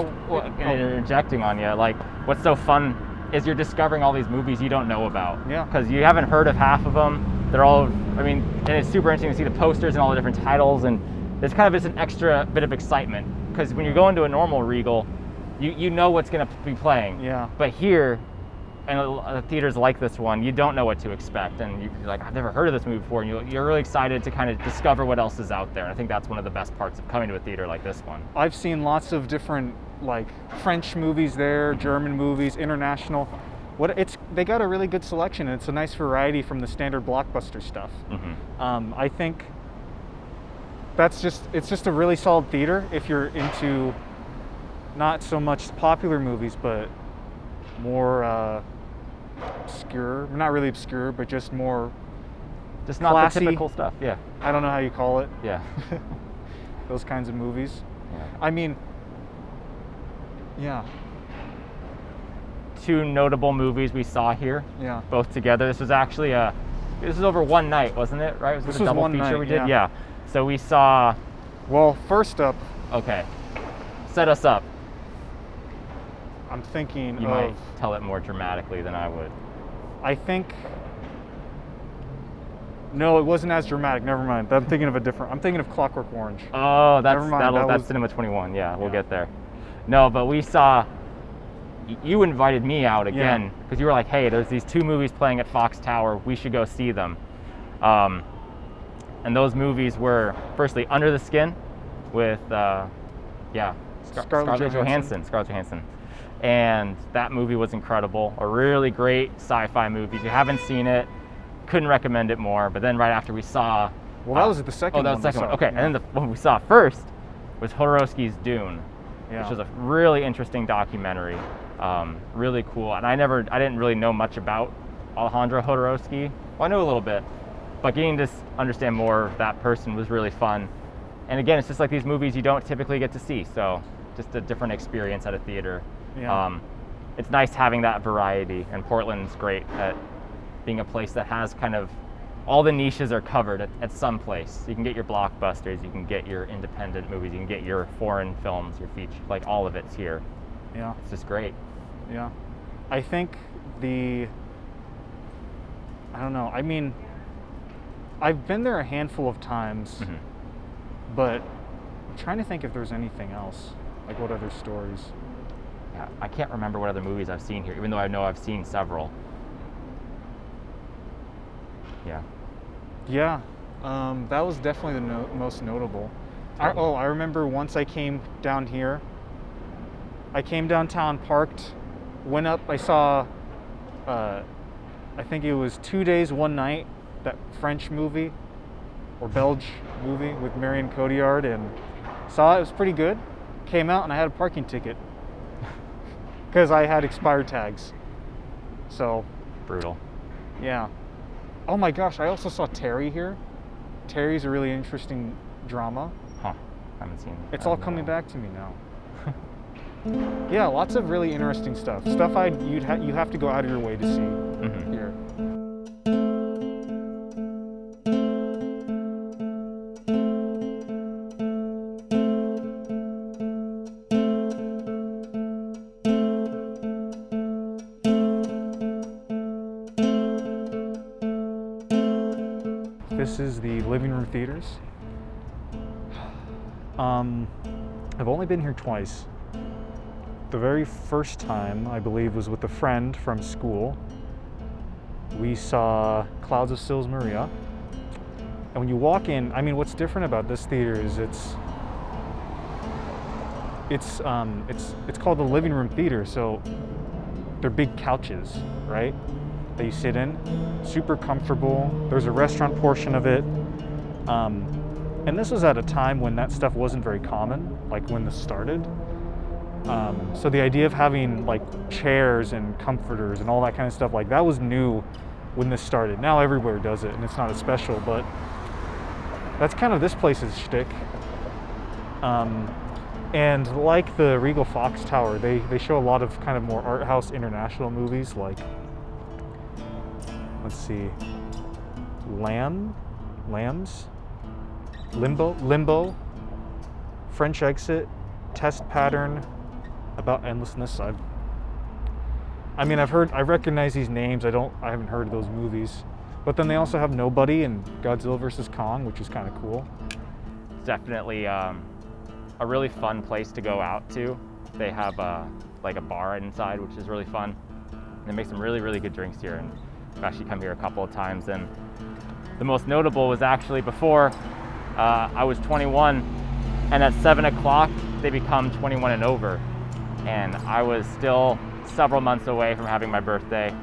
interjecting on you, like, what's so fun is you're discovering all these movies you don't know about. Yeah. Because you haven't heard of half of them. They're all, and it's super interesting to see the posters and all the different titles, and there's kind of just an extra bit of excitement. Because when you're going to a normal Regal, you know what's going to be playing. Yeah. But here, and theaters like this one, you don't know what to expect, and you're like, I've never heard of this movie before, and you're really excited to kind of discover what else is out there. And I think that's one of the best parts of coming to a theater like this one. I've seen lots of different like French movies there, German movies, international. They got a really good selection, and it's a nice variety from the standard blockbuster stuff. Mm-hmm. I think it's just a really solid theater if you're into not so much popular movies, but more obscure, not really obscure, but just more just not classy, the typical stuff. Yeah. I don't know how you call it. Yeah. Those kinds of movies. Yeah. I mean, yeah. Two notable movies we saw here. Yeah. Both together. This was actually this was over one night, wasn't it? Right? This a was double one feature night, we did. yeah. So we saw. Well, first up. Okay. Set us up. I'm thinking You might tell it more dramatically than I would. I think. No, it wasn't as dramatic. Never mind. I'm thinking of Clockwork Orange. Oh, that's Never mind, that's Cinema 21. Yeah, we'll get there. No, but we saw. You invited me out again because you were like, "Hey, there's these two movies playing at Fox Tower. We should go see them." And those movies were firstly Under the Skin with Scarlett Johansson. And that movie was incredible. A really great sci-fi movie. If you haven't seen it, couldn't recommend it more. But then right after we saw Well, that was the second one. Oh, that was the second one. Okay, and then the one we saw first was Jodorowsky's Dune, which was a really interesting documentary, really cool. And I didn't really know much about Alejandro Jodorowsky. Well, I knew a little bit, but getting to understand more of that person was really fun. And again, it's just like these movies you don't typically get to see, so just a different experience at a theater. Yeah. It's nice having that variety, and Portland's great at being a place that has kind of all the niches are covered at some place. You can get your blockbusters, you can get your independent movies, you can get your foreign films, your feature, like all of it's here. Yeah. It's just great. Yeah. I think I don't know. I mean, I've been there a handful of times, but I'm trying to think if there's anything else. Like what other stories? Yeah, I can't remember what other movies I've seen here, even though I know I've seen several. Yeah. Yeah, that was definitely the most notable. I remember once I came down here. I came downtown, parked, went up. I saw, I think it was 2 Days, One Night, that French movie or Belge movie with Marion Cotillard, and saw it. It was pretty good. Came out and I had a parking ticket because I had expired tags. So brutal. Yeah. Oh my gosh, I also saw Terry here. Terry's a really interesting drama. Huh. I haven't seen it. It's all coming back to me now. Yeah, lots of really interesting stuff. Stuff you have to go out of your way to see here. This is the living room theaters. I've only been here twice. The very first time, I believe, was with a friend from school. We saw Clouds of Sils Maria. And when you walk in, I mean, what's different about this theater is it's called the living room theater, so they're big couches, right? That you sit in, super comfortable. There's a restaurant portion of it. And this was at a time when that stuff wasn't very common, like when this started. So the idea of having like chairs and comforters and all that kind of stuff, like that was new when this started. Now everywhere does it and it's not as special, but that's kind of this place's shtick. And like the Regal Fox Tower, they show a lot of kind of more art house international movies, like, let's see, Lambs, Limbo, French Exit, Test Pattern, About Endlessness. I mean, I recognize these names. I haven't heard of those movies. But then they also have Nobody and Godzilla vs. Kong, which is kind of cool. It's definitely a really fun place to go out to. They have like a bar inside, which is really fun. And they make some really, really good drinks here. And I've actually come here a couple of times. And the most notable was actually before I was 21, and at 7 o'clock, they become 21 and over. And I was still several months away from having my birthday.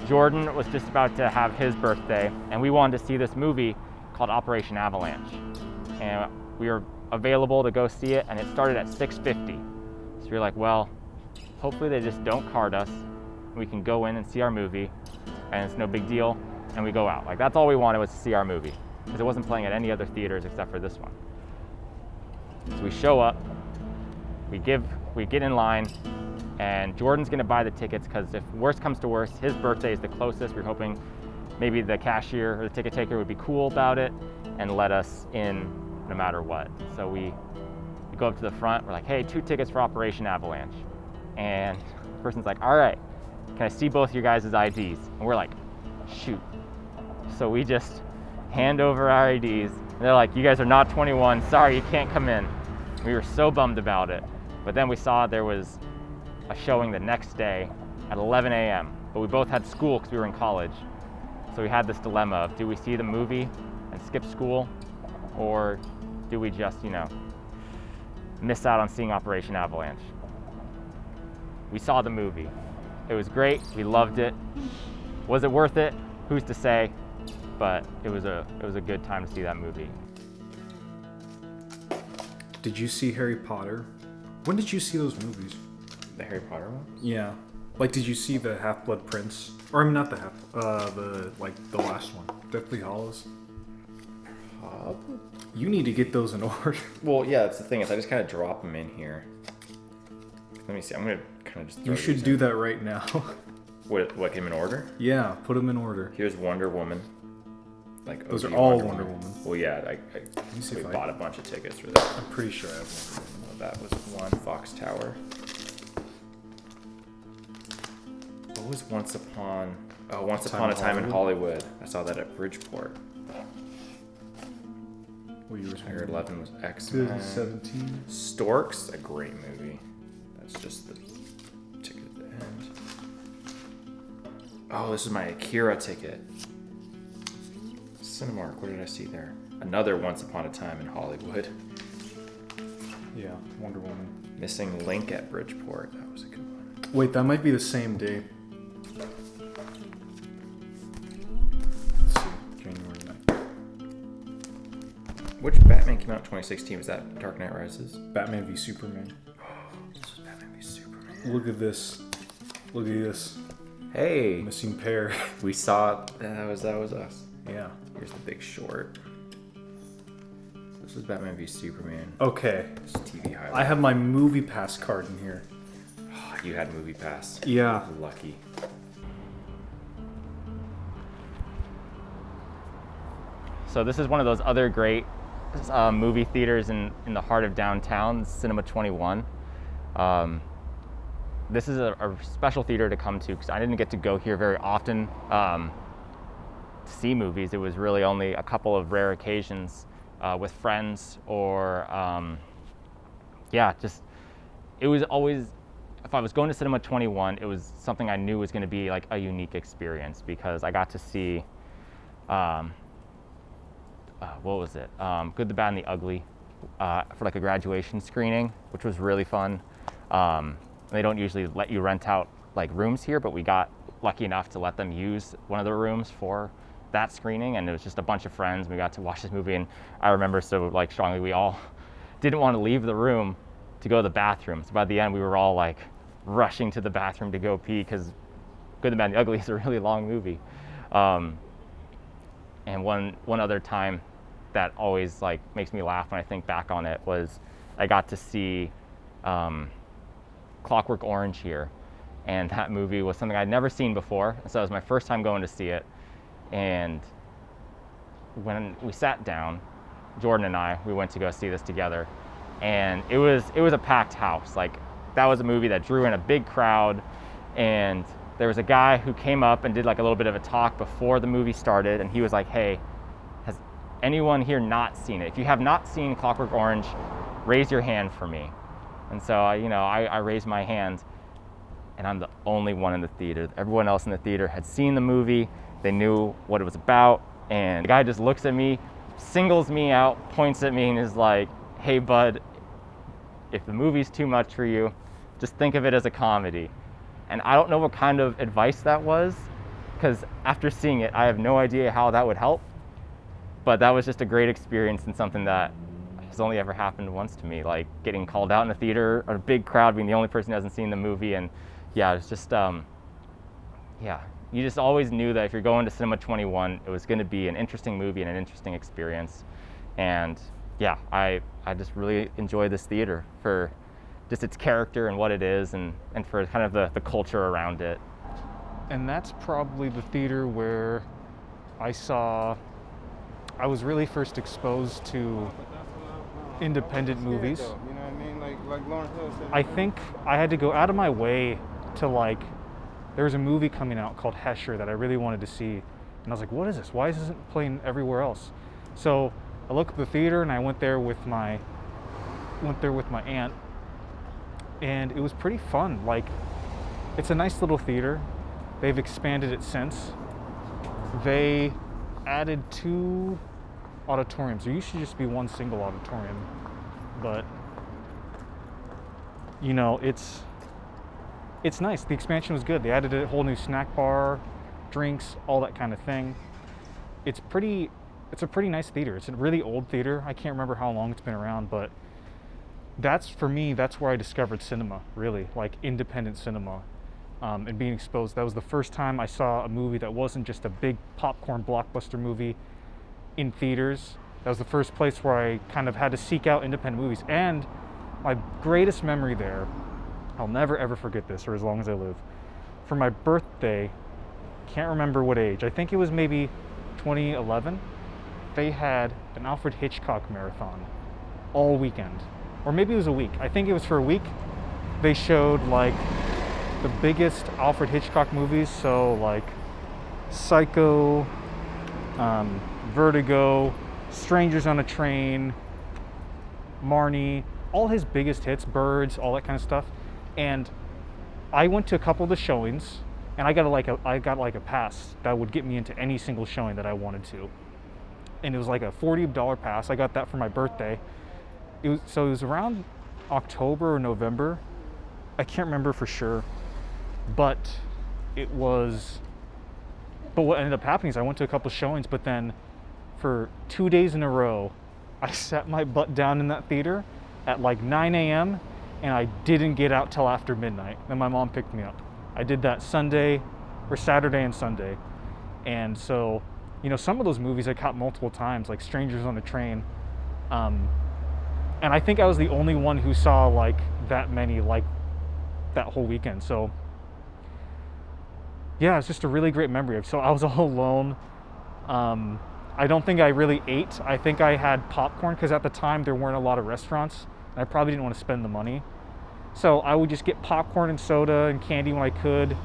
Jordan was just about to have his birthday, and we wanted to see this movie called Operation Avalanche. And we were available to go see it, and it started at 6:50. So you're like, well, hopefully they just don't card us. We can go in and see our movie, and it's no big deal, and we go out. Like, that's all we wanted, was to see our movie, because it wasn't playing at any other theaters except for this one. So we show up, we get in line, and Jordan's gonna buy the tickets, because if worst comes to worst, his birthday is the closest. We're hoping maybe the cashier or the ticket taker would be cool about it and let us in no matter what. So we go up to the front, we're like, hey, 2 tickets for Operation Avalanche. And the person's like, all right, can I see both your guys' IDs? And we're like, shoot. So we just hand over our IDs, and they're like, you guys are not 21, sorry, you can't come in. We were so bummed about it. But then we saw there was a showing the next day at 11 a.m. But we both had school because we were in college. So we had this dilemma of, do we see the movie and skip school, or do we just, miss out on seeing Operation Avalanche? We saw the movie. It was great, we loved it. Was it worth it? Who's to say? but it was a good time to see that movie. Did you see Harry Potter? When did you see those movies? The Harry Potter one? Yeah. Like, did you see the Half-Blood Prince? Or I mean, not the the last one, Deathly Hallows. Probably. You need to get those in order. Well, yeah, that's the thing is I just kind of drop them in here. Let me see. I'm gonna kind of just. Throw You should these do in. that right now. What? Get them in order? Yeah, put them in order. Here's Wonder Woman. Like Those OG are all Wonder Woman. Well, yeah, me see we if I- bought a bunch of tickets for that. I'm pretty sure I have one. That was one. Fox Tower. What was Once Upon a Time in Hollywood? I saw that at Bridgeport. What year was Tiger 11 was X-Men. 2017. Storks, a great movie. That's just the ticket at the end. Oh, this is my Akira ticket. Cinemark, what did I see there? Another Once Upon a Time in Hollywood. Yeah, Wonder Woman. Missing Link at Bridgeport. That was a good one. Wait, that might be the same day. Let's see, January 9th. Which Batman came out in 2016? Was that Dark Knight Rises? Batman v Superman. This was Batman v Superman. Look at this. Look at this. Hey, Missing pair. we saw that was us. Yeah. Here's The Big Short. This was Batman v Superman. Okay. This is TV highlight. I have my movie pass card in here. Oh, you had Movie Pass. Yeah. Lucky. So this is one of those other great movie theaters in the heart of downtown, Cinema 21. This is a special theater to come to because I didn't get to go here very often to see movies. It was really only a couple of rare occasions with friends or, just, it was always, if I was going to Cinema 21, it was something I knew was going to be like a unique experience because I got to see, what was it? Good, the Bad, and the Ugly for like a graduation screening, which was really fun. They don't usually let you rent out like rooms here, but we got lucky enough to let them use one of the rooms for that screening, and it was just a bunch of friends. We got to watch this movie, and I remember so like strongly we all didn't want to leave the room to go to the bathroom. So by the end, we were all like rushing to the bathroom to go pee because Good, the Bad, and the Ugly is a really long movie. And one other time that always like makes me laugh when I think back on it was I got to see Clockwork Orange here, and that movie was something I'd never seen before, so it was my first time going to see it. And when we sat down, Jordan and I, we went to go see this together, and it was a packed house. Like, that was a movie that drew in a big crowd, and there was a guy who came up and did like a little bit of a talk before the movie started, and he was like, hey, has anyone here not seen it? If you have not seen Clockwork Orange, raise your hand for me. And so I raised my hand, and I'm the only one in the theater. Everyone else in the theater had seen the movie, they knew what it was about, and the guy just looks at me, singles me out, points at me, and is like, hey bud, if the movie's too much for you, just think of it as a comedy. And I don't know what kind of advice that was, because after seeing it, I have no idea how that would help, but that was just a great experience and something that has only ever happened once to me, like getting called out in a theater, a big crowd, being the only person who hasn't seen the movie. And yeah, it's just, you just always knew that if you're going to Cinema 21, it was going to be an interesting movie and an interesting experience. And yeah, I just really enjoy this theater for just its character and what it is, and for kind of the culture around it. And that's probably the theater where I was really first exposed to independent movies. You know what I mean? Like Lawrence Hill said. I think I had to go out of my way to there was a movie coming out called Hesher that I really wanted to see. And I was like, what is this? Why is this playing everywhere else? So I looked at the theater and I went there with my aunt, and it was pretty fun. Like, it's a nice little theater. They've expanded it since. They added 2 auditoriums. There used to just be 1 single auditorium, but it's nice. The expansion was good. They added a whole new snack bar, drinks, all that kind of thing. it's a pretty nice theater. It's a really old theater. I can't remember how long it's been around, but for me, that's where I discovered cinema, really, like independent cinema, and being exposed. That was the first time I saw a movie that wasn't just a big popcorn blockbuster movie in theaters. That was the first place where I kind of had to seek out independent movies. And my greatest memory there, I'll never ever forget this, or as long as I live. For my birthday, can't remember what age, I think it was maybe 2011, they had an Alfred Hitchcock marathon all weekend. Or maybe it was a week. I think it was for a week. They showed like the biggest Alfred Hitchcock movies, so like Psycho, Vertigo, Strangers on a Train, Marnie, all his biggest hits, Birds, all that kind of stuff. And I went to a couple of the showings, and I got like a pass that would get me into any single showing that I wanted to. And it was like a $40 pass. I got that for my birthday. It was around October or November. I can't remember for sure, but what ended up happening is I went to a couple showings, but then for 2 days in a row, I sat my butt down in that theater at like 9 a.m. and I didn't get out till after midnight. Then my mom picked me up. I did that Saturday and Sunday. And so, some of those movies I caught multiple times, like Strangers on a Train. And I think I was the only one who saw like that many, like that whole weekend. So yeah, it's just a really great memory. So I was all alone. I don't think I really ate. I think I had popcorn because at the time there weren't a lot of restaurants and I probably didn't want to spend the money. So I would just get popcorn and soda and candy when I could.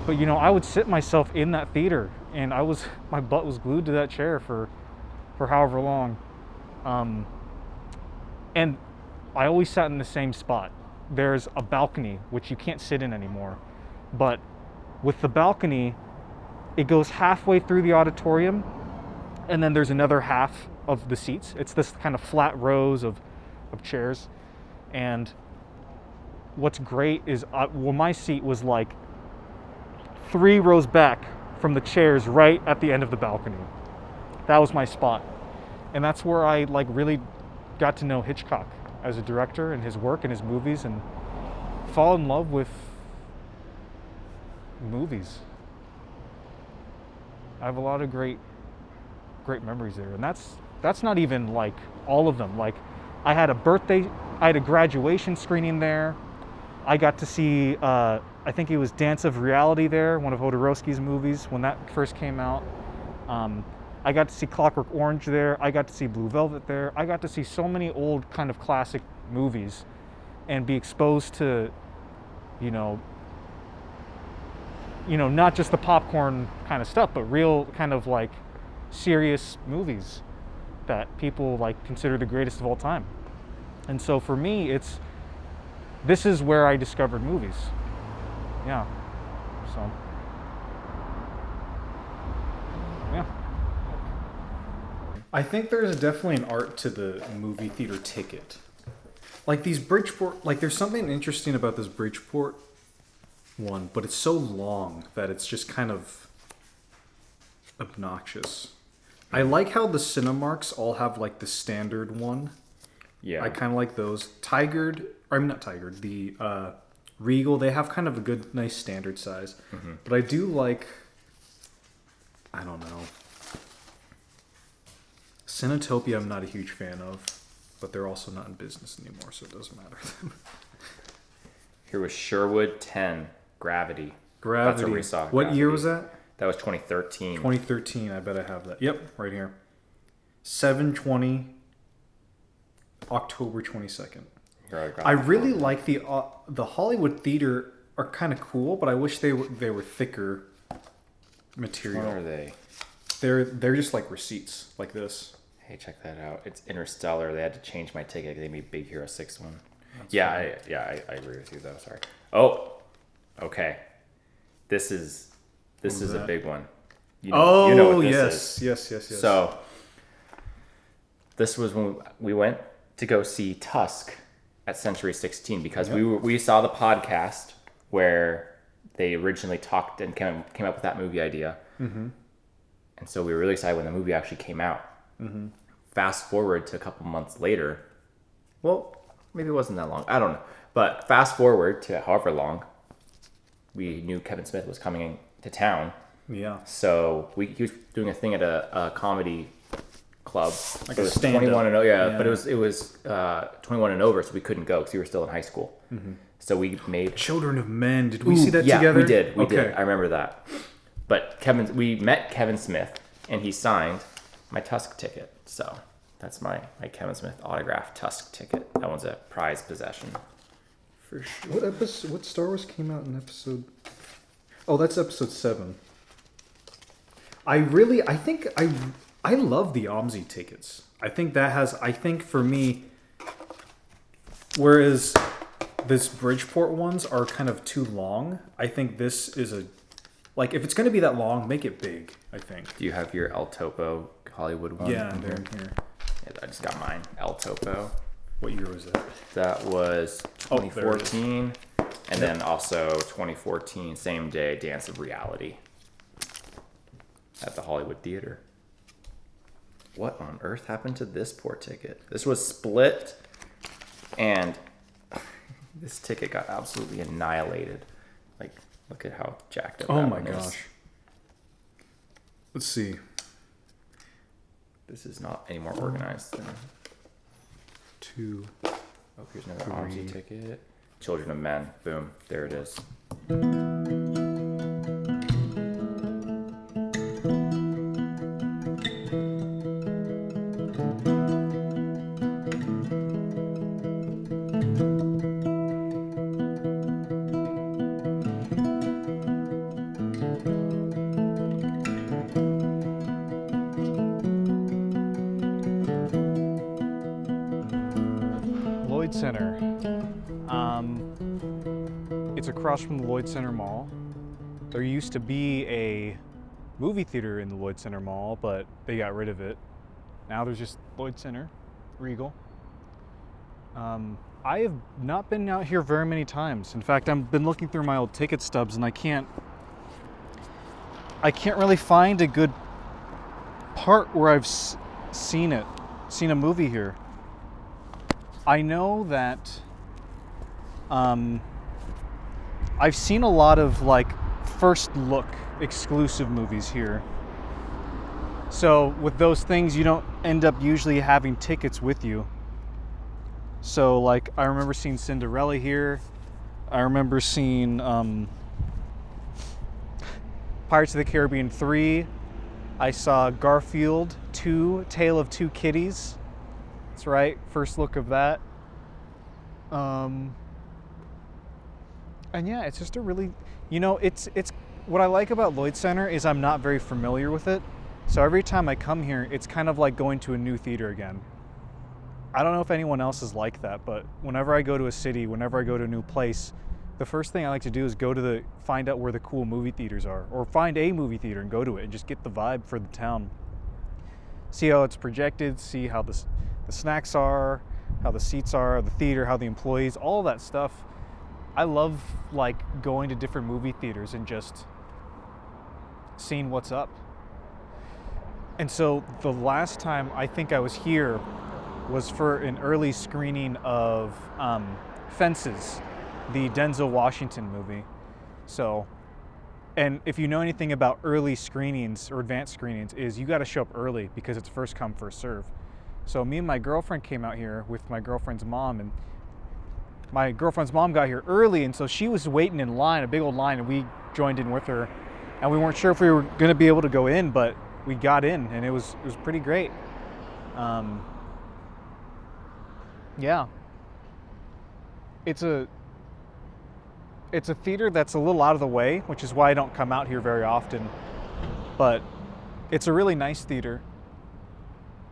But I would sit myself in that theater and my butt was glued to that chair for however long. And I always sat in the same spot. There's a balcony, which you can't sit in anymore. But with the balcony, it goes halfway through the auditorium, and then there's another half of the seats. It's this kind of flat rows of chairs. And what's great is, my seat was like 3 rows back from the chairs right at the end of the balcony. That was my spot. And that's where I like really got to know Hitchcock as a director and his work and his movies, and fall in love with movies. I have a lot of great memories there, and that's not even like all of them. Like I had a graduation screening there. I got to see I think it was Dance of Reality there, one of Jodorowsky's movies when that first came out. I got to see Clockwork Orange there. I got to see Blue Velvet there. I got to see so many old kind of classic movies and be exposed to, not just the popcorn kind of stuff, but real kind of like serious movies that people like consider the greatest of all time. And so for me, this is where I discovered movies. Yeah. So. Yeah. I think there's definitely an art to the movie theater ticket. Like these Bridgeport, like there's something interesting about this Bridgeport one, but it's so long that it's just kind of obnoxious. I like how the Cinemarks all have like the standard one. Yeah. I kind of like those. The Regal, they have kind of a good, nice standard size. Mm-hmm. But I do like, I don't know. Cinetopia I'm not a huge fan of, but they're also not in business anymore, so it doesn't matter. Here was Sherwood 10, Gravity. That's where we saw What Gravity. year was that? That was 2013. 2013, I bet I have that. Yep, right here. 7/20, October 22nd. I really like the Hollywood theater are kind of cool, but I wish they were thicker material. What are they? They're just like receipts, like this. Hey, check that out. It's Interstellar. They had to change my ticket. They made Big Hero 6 one. That's I agree with you though. Sorry. Oh, okay. This is a big one. You know what this is. Yes. So this was when we went to go see Tusk at Century 16 because we saw the podcast where they originally talked and came up with that movie idea. Mm-hmm. And so we were really excited when the movie actually came out. Fast forward to a couple months later. Well, maybe it wasn't that long. I don't know. But fast forward to however long, we knew Kevin Smith was coming to town. Yeah. So he was doing a thing at a comedy club. Like it a was stand-up. 21 and over. Yeah, Yeah. but it was 21 and over, so we couldn't go because we were still in high school. So we made Children of Men. Did we see that together? We did. We Okay. did. I remember that. But we met Kevin Smith, and he signed my Tusk ticket. So that's my Kevin Smith autographed Tusk ticket. That one's a prized possession. For sure. What episode? What Star Wars came out in episode? Oh, that's episode 7. I think I love the OMSI tickets. I think for me, whereas this Bridgeport ones are kind of too long, I think this is if it's going to be that long, make it big, I think. Do you have your El Topo Hollywood one? Yeah, they're in here. Yeah, I just got mine. El Topo. What year was that? That was Oh, there it is. 2014. And then also 2014, same day, Dance of Reality at the Hollywood Theater. What on earth happened to this poor ticket? This was split, and this ticket got absolutely annihilated. Like, look at how jacked up Oh that my one is. gosh. Let's see. This is not any more organized than... 2. Oh, here's another 3. OMSI ticket. Children of Men. Boom. There it is. Lloyd Center. It's across from the Lloyd Center Mall. There used to be a movie theater in the Lloyd Center Mall, but they got rid of it. Now there's just Lloyd Center, Regal. I have not been out here very many times. In fact, I've been looking through my old ticket stubs and I can't really find a good part where I've seen a movie here. I know that I've seen a lot of first look exclusive movies here. So with those things, you don't end up usually having tickets with you. So I remember seeing Cinderella here. I remember seeing Pirates of the Caribbean 3. I saw Garfield 2, Tale of Two Kitties. That's right, first look of that. And yeah, it's just a really, it's what I like about Lloyd Center is I'm not very familiar with it. So every time I come here, it's kind of like going to a new theater again. I don't know if anyone else is like that, but whenever I go to a city, whenever I go to a new place, the first thing I like to do is find out where the cool movie theaters are, or find a movie theater and go to it and just get the vibe for the town. See how it's projected, see how the snacks are, how the seats are, the theater, how the employees, all that stuff. I love going to different movie theaters and just seeing what's up. And so the last time I think I was here was for an early screening of Fences, the Denzel Washington movie. So, and if you know anything about early screenings or advanced screenings, is you got to show up early because it's first come, first serve. So me and my girlfriend came out here with my girlfriend's mom, and my girlfriend's mom got here early, and so she was waiting in line, a big old line, and we joined in with her. And we weren't sure if we were going to be able to go in, but we got in, and it was pretty great. Yeah. It's a theater that's a little out of the way, which is why I don't come out here very often. But it's a really nice theater.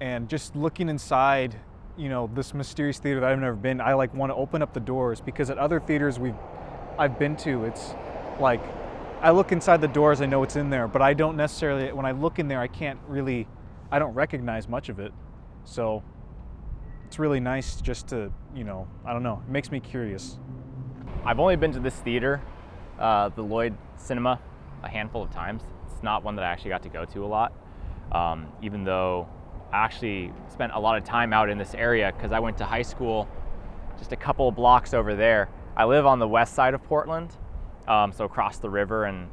And just looking inside, this mysterious theater that I've never been, I want to open up the doors, because at other theaters I've been to, it's I look inside the doors, I know what's in there, but I don't necessarily, when I look in there, I don't recognize much of it. So it's really nice just to, I don't know, it makes me curious. I've only been to this theater, the Lloyd Cinema, a handful of times. It's not one that I actually got to go to a lot. even though I actually spent a lot of time out in this area because I went to high school just a couple of blocks over there. I live on the west side of Portland, so across the river and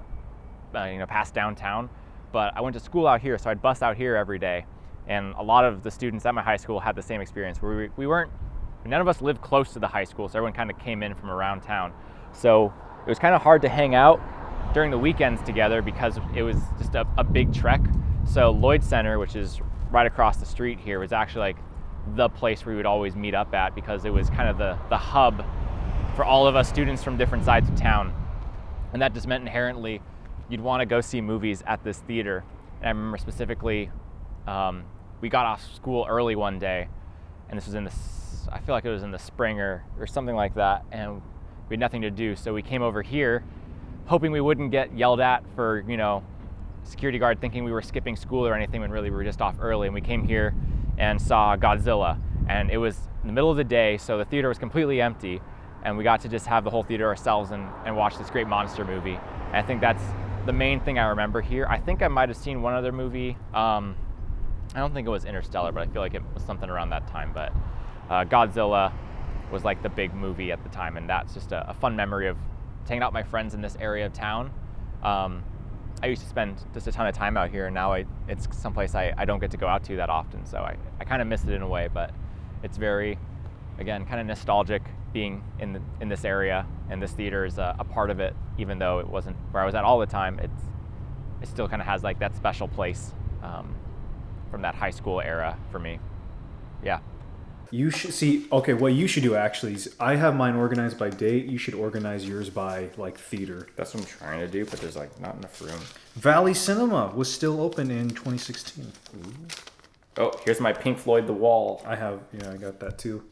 past downtown. But I went to school out here, so I'd bus out here every day. And a lot of the students at my high school had the same experience where none of us lived close to the high school, so everyone kind of came in from around town. So it was kind of hard to hang out during the weekends together because it was just a big trek. So Lloyd Center, which is right across the street here, was actually like the place where we would always meet up at because it was kind of the hub for all of us students from different sides of town. And that just meant inherently you'd want to go see movies at this theater. And I remember specifically, we got off school early one day, and this was I feel like it was in the spring or something like that, and we had nothing to do. So we came over here hoping we wouldn't get yelled at for, security guard thinking we were skipping school or anything when really we were just off early. And we came here and saw Godzilla, and it was in the middle of the day, so the theater was completely empty, and we got to just have the whole theater ourselves and watch this great monster movie. And I think that's the main thing I remember here. I think I might have seen one other movie. I don't think it was Interstellar, but I feel like it was something around that time. But Godzilla was like the big movie at the time, and that's just a fun memory of hanging out with my friends in this area of town. I used to spend just a ton of time out here, and now it's someplace I don't get to go out to that often, so I kind of miss it in a way, but it's very, again, kind of nostalgic being in this area, and this theater is a part of it, even though it wasn't where I was at all the time. It still kind of has like that special place from that high school era for me. Yeah. You should see. Okay, what you should do actually is I have mine organized by date. You should organize yours by like theater. That's what I'm trying to do, but there's like not enough room. Valley Cinema was still open in 2016. Ooh. Oh, here's my Pink Floyd The Wall. I got that too.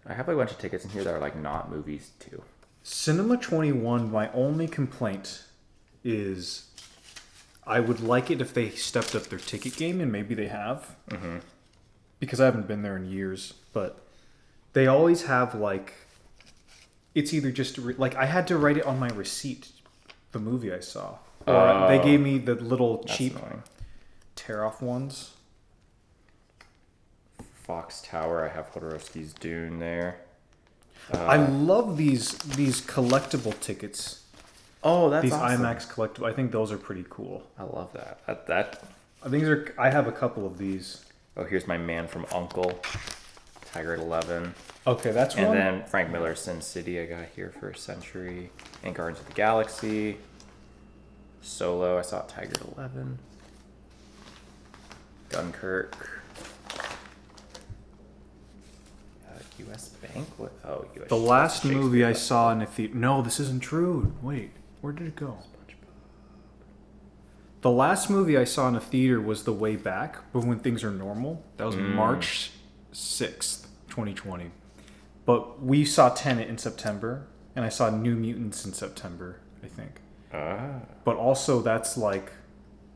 I have like a bunch of tickets in here that are like not movies too. Cinema 21, my only complaint is I would like it if they stepped up their ticket game, and maybe they have. Mm-hmm. Because I haven't been there in years, but they always have like, it's either just like I had to write it on my receipt, the movie I saw. Or they gave me the little cheap tear-off ones. Fox Tower, I have Jodorowsky's Dune there. I love these collectible tickets. Oh, that's these awesome. IMAX collectible. I think those are pretty cool. I love that. I think I have a couple of these. Oh, here's my Man from U.N.C.L.E. Tiger at 11. Okay, that's one. And then Frank Miller's Sin City I got here for a century. And Guardians of the Galaxy. Solo, I saw Tiger at 11. Dunkirk. U.S. Banquet. Oh, U.S. The last movie I saw in a theater. No, this isn't true. Wait, where did it go? The last movie I saw in a theater was The Way Back, but When Things Are Normal. That was March 6th, 2020. But we saw Tenet in September, and I saw New Mutants in September, I think. But also, that's like,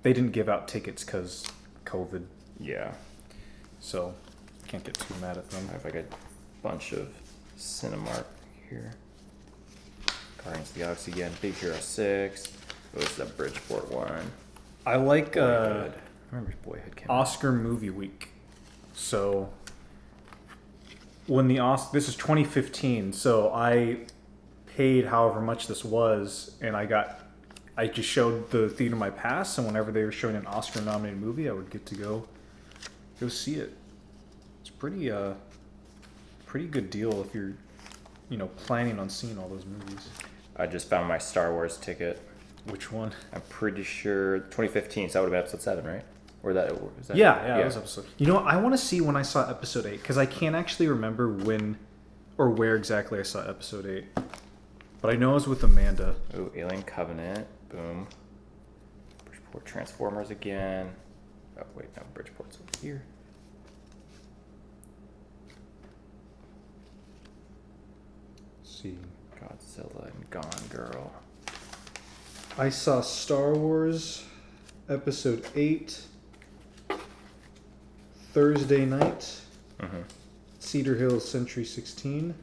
they didn't give out tickets because COVID. Yeah. So, can't get too mad at them. I have like a bunch of Cinemark here. Guardians of the Galaxy again. Big Hero 6. Oh, this is a Bridgeport one. I like I remember Boyhood came out. Oscar Movie Week. So when this is 2015, so I paid however much this was, and I just showed the theater my pass, and whenever they were showing an Oscar nominated movie, I would get to go see it. It's pretty good deal if you're planning on seeing all those movies. I just found my Star Wars ticket. Which one? I'm pretty sure 2015, so that would have been episode 7, right? Or was that Yeah, it was episode. I want to see when I saw episode 8, because I can't actually remember when or where exactly I saw episode 8. But I know it was with Amanda. Ooh, Alien Covenant. Boom. Bridgeport Transformers again. Oh, wait, no, Bridgeport's over here. Let's see. Godzilla and Gone Girl. I saw Star Wars episode 8 Thursday night. Mm-hmm. Cedar Hill Century 16.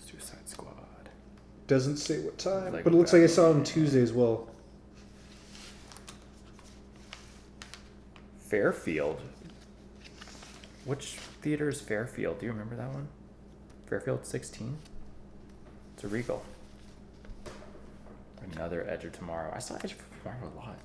Suicide Squad. Doesn't say what time, Like but it looks like I saw it on Batman. Tuesday as well. Fairfield. Which theater is Fairfield? Do you remember that one? Fairfield 16? It's a Regal. Another Edge of Tomorrow. I saw Edge of Tomorrow a lot.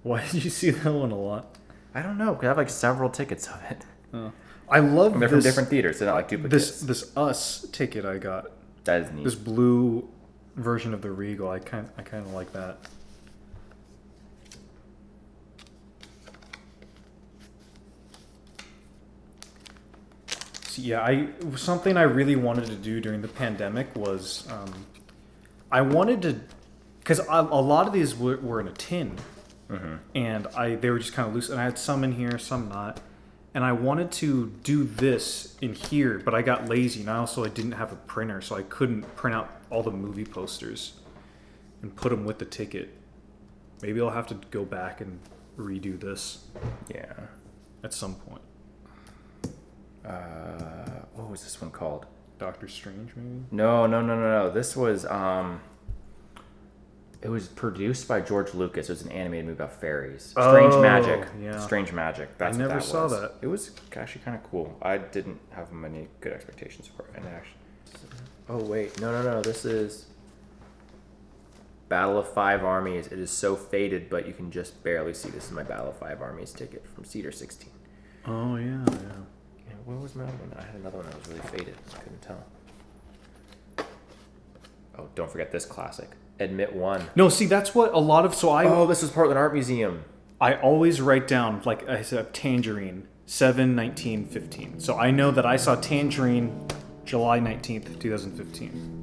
Why did you see that one a lot? I don't know, because I have like several tickets of it. Oh. I love And they're from different theaters, they're not like duplicates. This Us ticket I got. That is neat. This blue version of the Regal. I kind of like that. So yeah, something I really wanted to do during the pandemic was I wanted to, because a lot of these were in a tin, and they were just kind of loose, and I had some in here, some not, and I wanted to do this in here, but I got lazy, and I didn't have a printer, so I couldn't print out all the movie posters and put them with the ticket. Maybe I'll have to go back and redo this. Yeah. At some point. What was this one called? Doctor Strange, maybe? No. This was, it was produced by George Lucas. It was an animated movie about fairies. Strange Magic. Yeah. Strange Magic. That's I never what that saw was. that. It was actually kind of cool. I didn't have many good expectations for it. And actually, oh wait, no. This is Battle of Five Armies. It is so faded, but you can just barely see. This is my Battle of Five Armies ticket from Cedar 16. Oh yeah. Yeah, what was my other one? I had another one that was really faded. I couldn't tell. Oh, don't forget this classic. Admit One. No, see, that's what a lot of. Oh, this is Portland Art Museum. I always write down, like I said, Tangerine, 7/19/15. So I know that I saw Tangerine July 19th, 2015.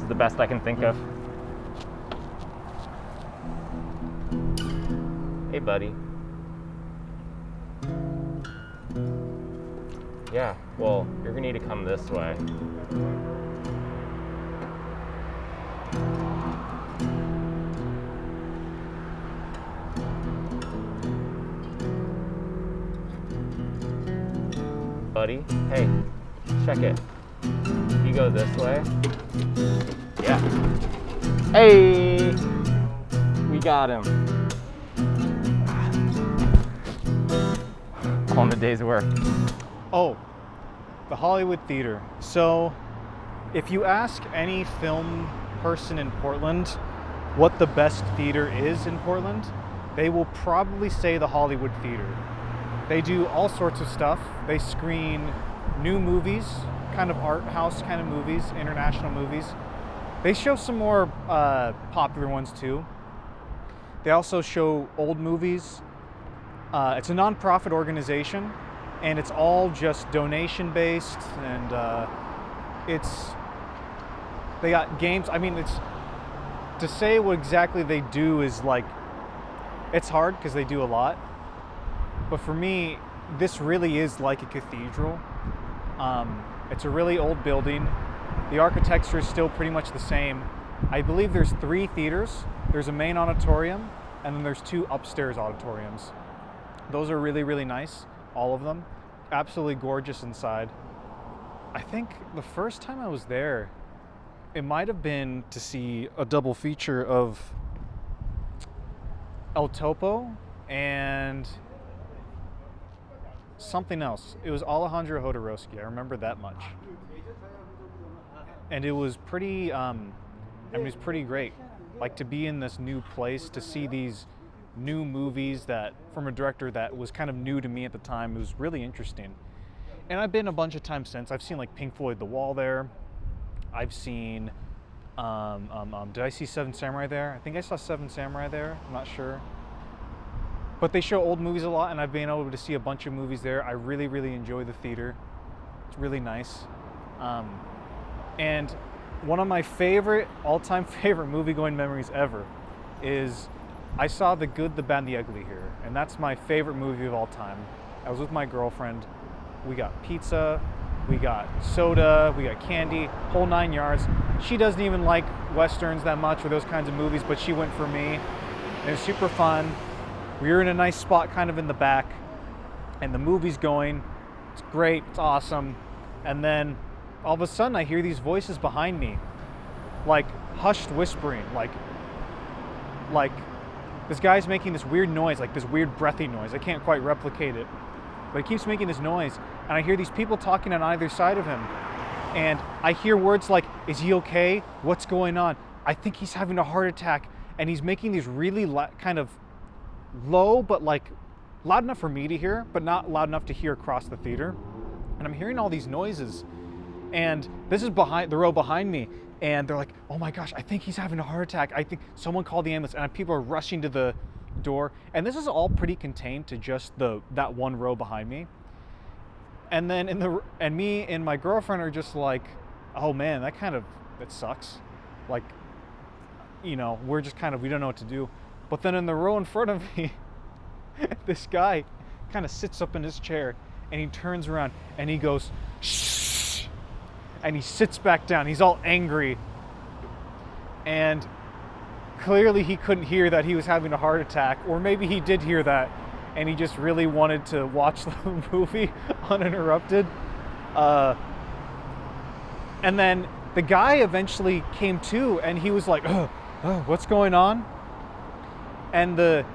The best I can think of. Hey, buddy. Yeah, well, you're gonna need to come this way. Buddy, hey, check it. You go this way. Yeah. Hey! We got him. On the day's work. Oh, the Hollywood Theater. So, if you ask any film person in Portland what the best theater is in Portland, they will probably say the Hollywood Theater. They do all sorts of stuff. They screen new movies, kind of art house kind of movies, international movies. They show some more popular ones too. They also show old movies. It's a non-profit organization, and it's all just donation based, and they got games. I mean, it's to say what exactly they do is like, it's hard because they do a lot. But for me, this really is like a cathedral. It's a really old building. The architecture is still pretty much the same. I believe there's 3 theaters. There's a main auditorium, and then there's 2 upstairs auditoriums. Those are really, really nice, all of them. Absolutely gorgeous inside. I think the first time I was there, it might have been to see a double feature of El Topo and something else. It was Alejandro Jodorowsky. I remember that much. And it was pretty, it was pretty great. Like to be in this new place, to see these new movies that from a director that was kind of new to me at the time. It was really interesting. And I've been a bunch of times since. I've seen like Pink Floyd The Wall there. I've seen, did I see Seven Samurai there? I think I saw Seven Samurai there. I'm not sure. But they show old movies a lot, and I've been able to see a bunch of movies there. I really, really enjoy the theater. It's really nice. And one of my favorite, all-time favorite movie-going memories ever is I saw The Good, the Bad, and the Ugly here, and that's my favorite movie of all time. I was with my girlfriend. We got pizza, we got soda, we got candy, whole 9 yards. She doesn't even like Westerns that much or those kinds of movies, but she went for me. And it was super fun. We were in a nice spot kind of in the back, and the movie's going. It's great, it's awesome. And then all of a sudden I hear these voices behind me, like hushed whispering, like this guy's making this weird noise, like this weird breathy noise. I can't quite replicate it, but he keeps making this noise, and I hear these people talking on either side of him. And I hear words like, is he okay? What's going on? I think he's having a heart attack. And he's making these really kind of low, but like loud enough for me to hear, but not loud enough to hear across the theater. And I'm hearing all these noises. And this is behind the row behind me. And they're like, oh my gosh, I think he's having a heart attack. I think someone called the ambulance. And people are rushing to the door. And this is all pretty contained to just that one row behind me. And then me and my girlfriend are just like, oh man, that sucks. Like, you know, we're just we don't know what to do. But then in the row in front of me, this guy kind of sits up in his chair and he turns around and he goes, shh, and he sits back down. He's all angry. And clearly he couldn't hear that he was having a heart attack, or maybe he did hear that and he just really wanted to watch the movie uninterrupted. And then the guy eventually came to, and he was like, oh, what's going on? And this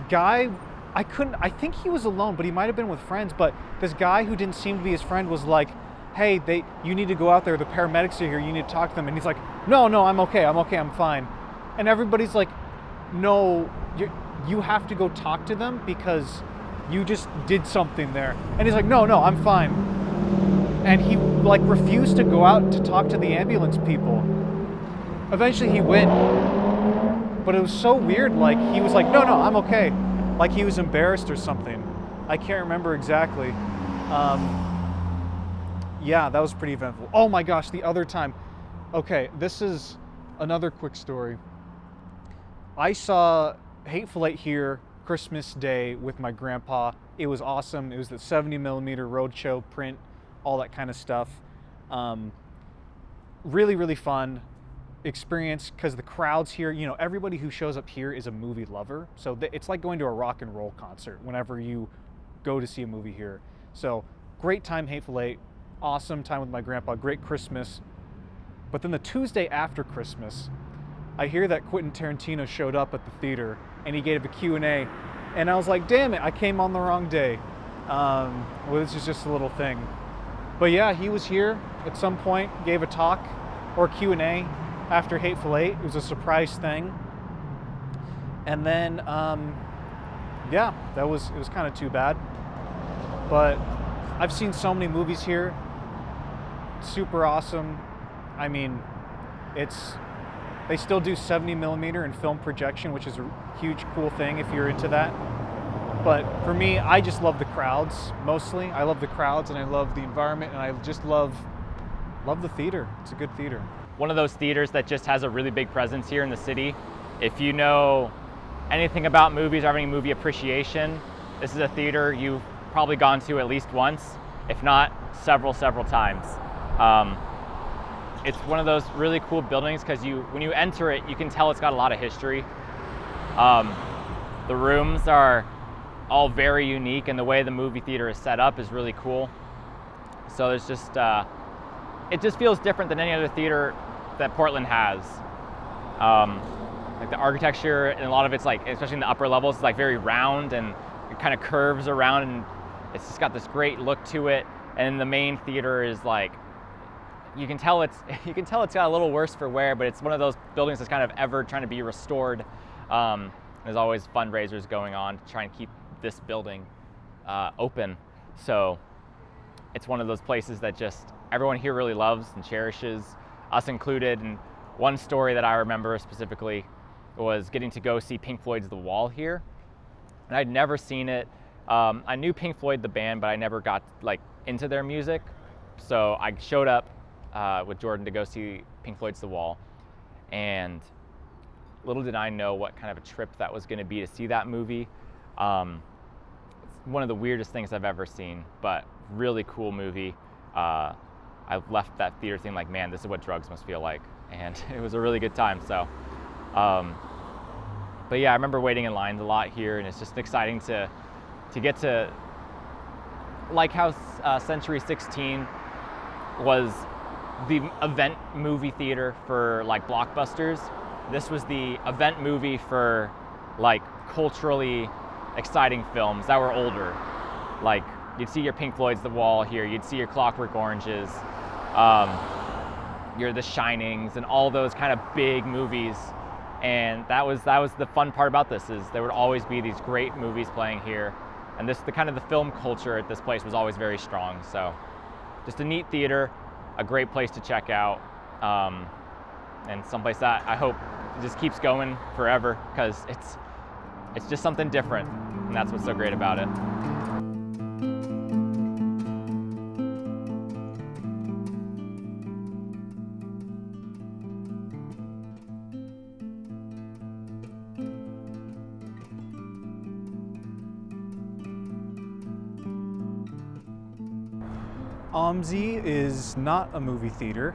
guy, I think he was alone, but he might have been with friends, but this guy who didn't seem to be his friend was like, hey, you need to go out there, the paramedics are here, you need to talk to them. And he's like, no, I'm okay, I'm fine. And everybody's like, no, you have to go talk to them because you just did something there. And he's like, no, I'm fine. And he like refused to go out to talk to the ambulance people. Eventually he went, but it was so weird. Like he was like, no, I'm okay. Like he was embarrassed or something. I can't remember exactly. Yeah, that was pretty eventful. Oh my gosh, the other time. Okay, this is another quick story. I saw Hateful Eight here Christmas Day with my grandpa. It was awesome. It was the 70mm roadshow print, all that kind of stuff. Really, really fun experience because the crowds here, you know, everybody who shows up here is a movie lover. So it's like going to a rock and roll concert whenever you go to see a movie here. So great time, Hateful Eight. Awesome time with my grandpa. Great Christmas. But then the Tuesday after Christmas, I hear that Quentin Tarantino showed up at the theater and he gave a Q&A. And I was like, damn it, I came on the wrong day. Well, this is just a little thing. But yeah, he was here at some point, gave a talk or Q&A after Hateful Eight. It was a surprise thing. And then, yeah, it was kind of too bad. But I've seen so many movies here. Super awesome. I mean, they still do 70mm and film projection, which is a huge cool thing if you're into that. But for me, I just love the crowds mostly. I love the crowds and I love the environment and I just love the theater. It's a good theater. One of those theaters that just has a really big presence here in the city. If you know anything about movies or have any movie appreciation, this is a theater you've probably gone to at least once, if not several times. It's one of those really cool buildings because when you enter it, you can tell it's got a lot of history. The rooms are all very unique and the way the movie theater is set up is really cool. So there's just, it just feels different than any other theater that Portland has. Like the architecture and a lot of it's like, especially in the upper levels, it's like very round and it kind of curves around and it's just got this great look to it. And the main theater is like, you can tell it's got a little worse for wear, but it's one of those buildings that's kind of ever trying to be restored. There's always fundraisers going on to try and keep this building open. So it's one of those places that just everyone here really loves and cherishes, us included. And one story that I remember specifically was getting to go see Pink Floyd's The Wall here. And I'd never seen it. I knew Pink Floyd, the band, but I never got like into their music. So I showed up with Jordan to go see Pink Floyd's The Wall, and little did I know what kind of a trip that was going to be to see that movie. It's one of the weirdest things I've ever seen, but really cool movie. I left that theater thinking like, man, this is what drugs must feel like, and it was a really good time. So, but yeah, I remember waiting in lines a lot here, and it's just exciting to get to, like how Century 16 was the event movie theater for like blockbusters. This was the event movie for like culturally exciting films that were older. Like you'd see your Pink Floyd's The Wall here, you'd see your Clockwork Oranges, your The Shinings, and all those kind of big movies. And that was the fun part about this, is there would always be these great movies playing here, and the film culture at this place was always very strong. So just a neat theater, a great place to check out, and someplace that I hope just keeps going forever, because it's just something different, and that's what's so great about it. OMSI is not a movie theater.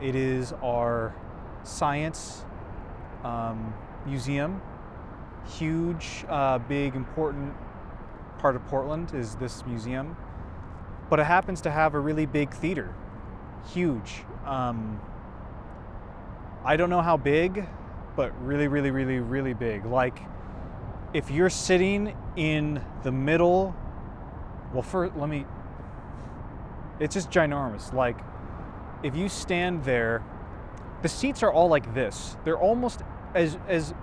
It is our science museum. Huge, big, important part of Portland is this museum. But it happens to have a really big theater. Huge. I don't know how big, but really, really, really, really big. Like, if you're sitting in the middle, it's just ginormous. Like, if you stand there, the seats are all like this. They're almost as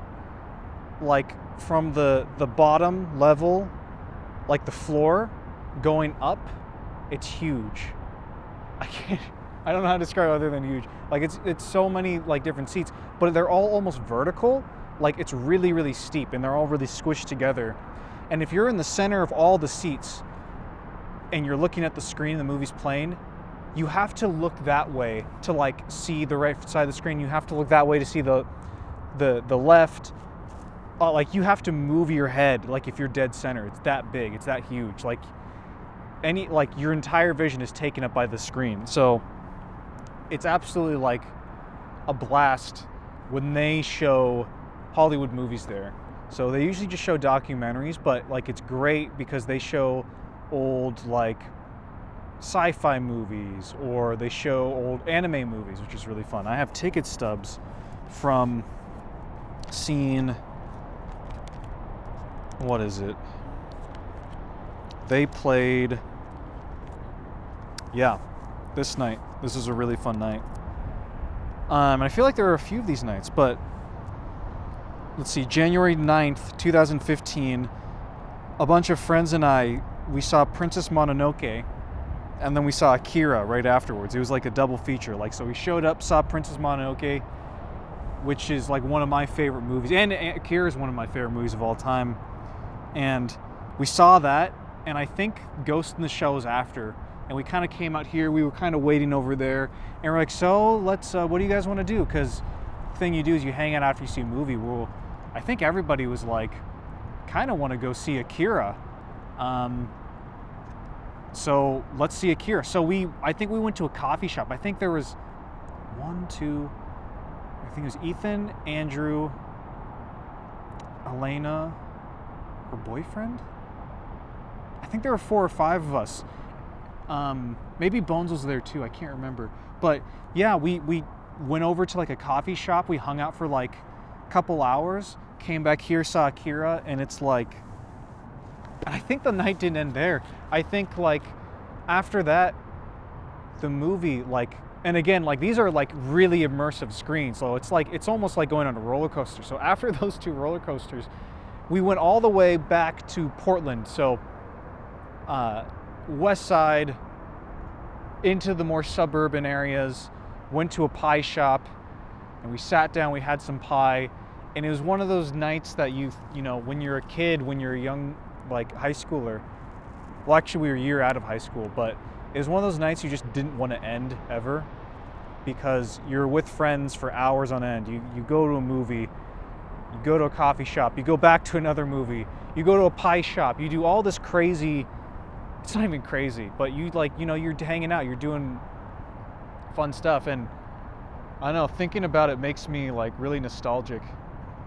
like from the bottom level, like the floor, going up. It's huge. I don't know how to describe it other than huge. Like it's so many like different seats, but they're all almost vertical. Like it's really, really steep, and they're all really squished together. And if you're in the center of all the seats, and you're looking at the screen, the movie's playing, you have to look that way to like see the right side of the screen. You have to look that way to see the left. Like you have to move your head. Like if you're dead center, it's that big, it's that huge. Like your entire vision is taken up by the screen. So it's absolutely like a blast when they show Hollywood movies there. So they usually just show documentaries, but like it's great because they show old like sci-fi movies, or they show old anime movies, which is really fun. I have ticket stubs from seeing, what is it? They played, this night. This is a really fun night. And I feel like there are a few of these nights, but let's see, January 9th, 2015, a bunch of friends and we saw Princess Mononoke, and then we saw Akira right afterwards. It was like a double feature. Like, so we showed up, saw Princess Mononoke, which is like one of my favorite movies, and Akira is one of my favorite movies of all time. And we saw that, and I think Ghost in the Shell was after, and we kind of came out here. We were kind of waiting over there, and we're like, so let's, what do you guys want to do? Because the thing you do is you hang out after you see a movie. Well, I think everybody was like, kind of want to go see Akira. So let's see Akira. So I think we went to a coffee shop. I think there was I think it was Ethan, Andrew, Elena, her boyfriend. I think there were 4 or 5 of us. Maybe Bones was there too. I can't remember. But yeah, we went over to like a coffee shop. We hung out for like a couple hours, came back here, saw Akira, and it's like, I think the night didn't end there. I think like after that, the movie, like, and again, like these are like really immersive screens. So it's like, it's almost like going on a roller coaster. So after those 2 roller coasters, we went all the way back to Portland. So west side into the more suburban areas, went to a pie shop, and we sat down, we had some pie. And it was one of those nights that you know, when you're a kid, when you're a young, like high schooler, well actually we were a year out of high school, but It was one of those nights you just didn't want to end ever, because you're with friends for hours on end. You go to a movie, you go to a coffee shop, you go back to another movie, you go to a pie shop, you do all this crazy, it's not even crazy, but you like, you know, you're hanging out, you're doing fun stuff. And I don't know, thinking about it makes me like really nostalgic.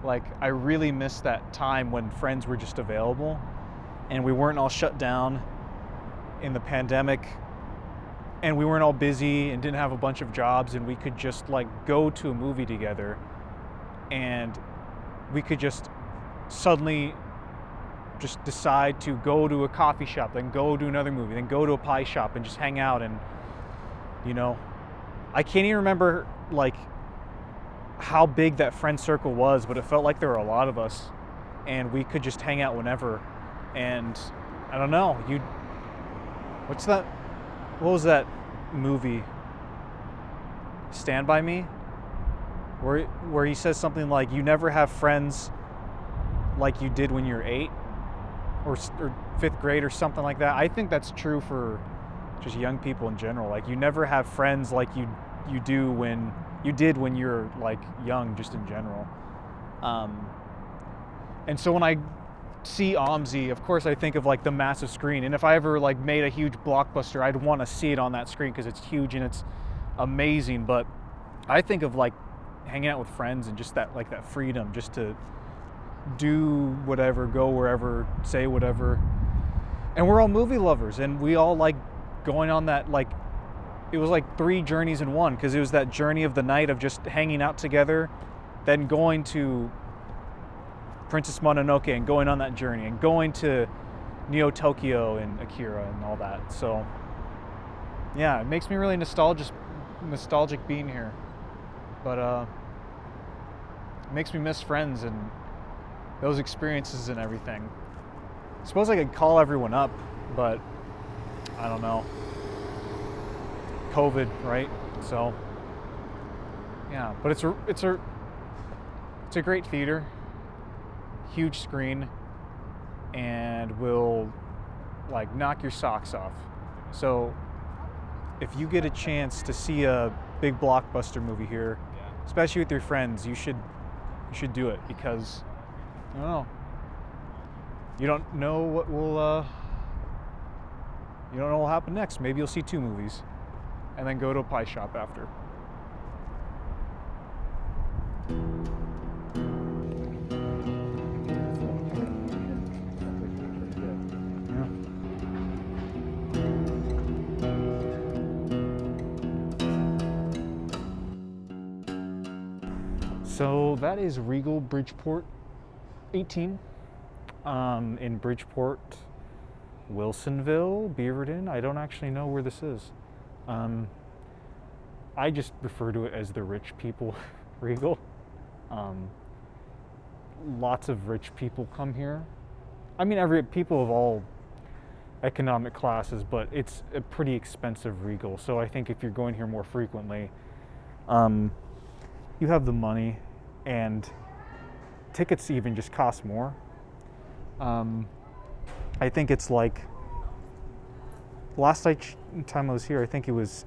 Like, I really miss that time when friends were just available and we weren't all shut down in the pandemic, and we weren't all busy and didn't have a bunch of jobs, and we could just like go to a movie together, and we could just suddenly just decide to go to a coffee shop, then go to another movie, then go to a pie shop and just hang out. And, you know, I can't even remember like how big that friend circle was, but it felt like there were a lot of us and we could just hang out whenever. And I don't know, what was that movie, Stand By Me, where he says something like, you never have friends like you did when you were 8 or 5th grade or something like that. I think that's true for just young people in general. Like, you never have friends like you did when you're like young, just in general. And so when I see OMSI, of course I think of like the massive screen, and if I ever like made a huge blockbuster, I'd want to see it on that screen because it's huge and it's amazing. But I think of like hanging out with friends and just that, like, that freedom just to do whatever, go wherever, say whatever. And we're all movie lovers, and we all like going on that, like, it was like 3 journeys in one, because it was that journey of the night of just hanging out together, then going to Princess Mononoke and going on that journey, and going to Neo Tokyo and Akira and all that. So yeah, it makes me really nostalgic being here. But it makes me miss friends and those experiences and everything. I suppose I could call everyone up, but I don't know. COVID, right? So yeah, but it's a great theater, huge screen, and will like knock your socks off. So if you get a chance to see a big blockbuster movie here, especially with your friends, you should do it, because I don't know, you don't know what will happen next. Maybe you'll see 2 movies and then go to a pie shop after. So that is Regal Bridgeport 18 in Bridgeport, Wilsonville, Beaverton. I don't actually know where this is. I just refer to it as the rich people Regal. Lots of rich people come here. I mean, people of all economic classes, but it's a pretty expensive Regal. So I think if you're going here more frequently, you have the money, and tickets even just cost more. I think it's like, last time I was here, I think it was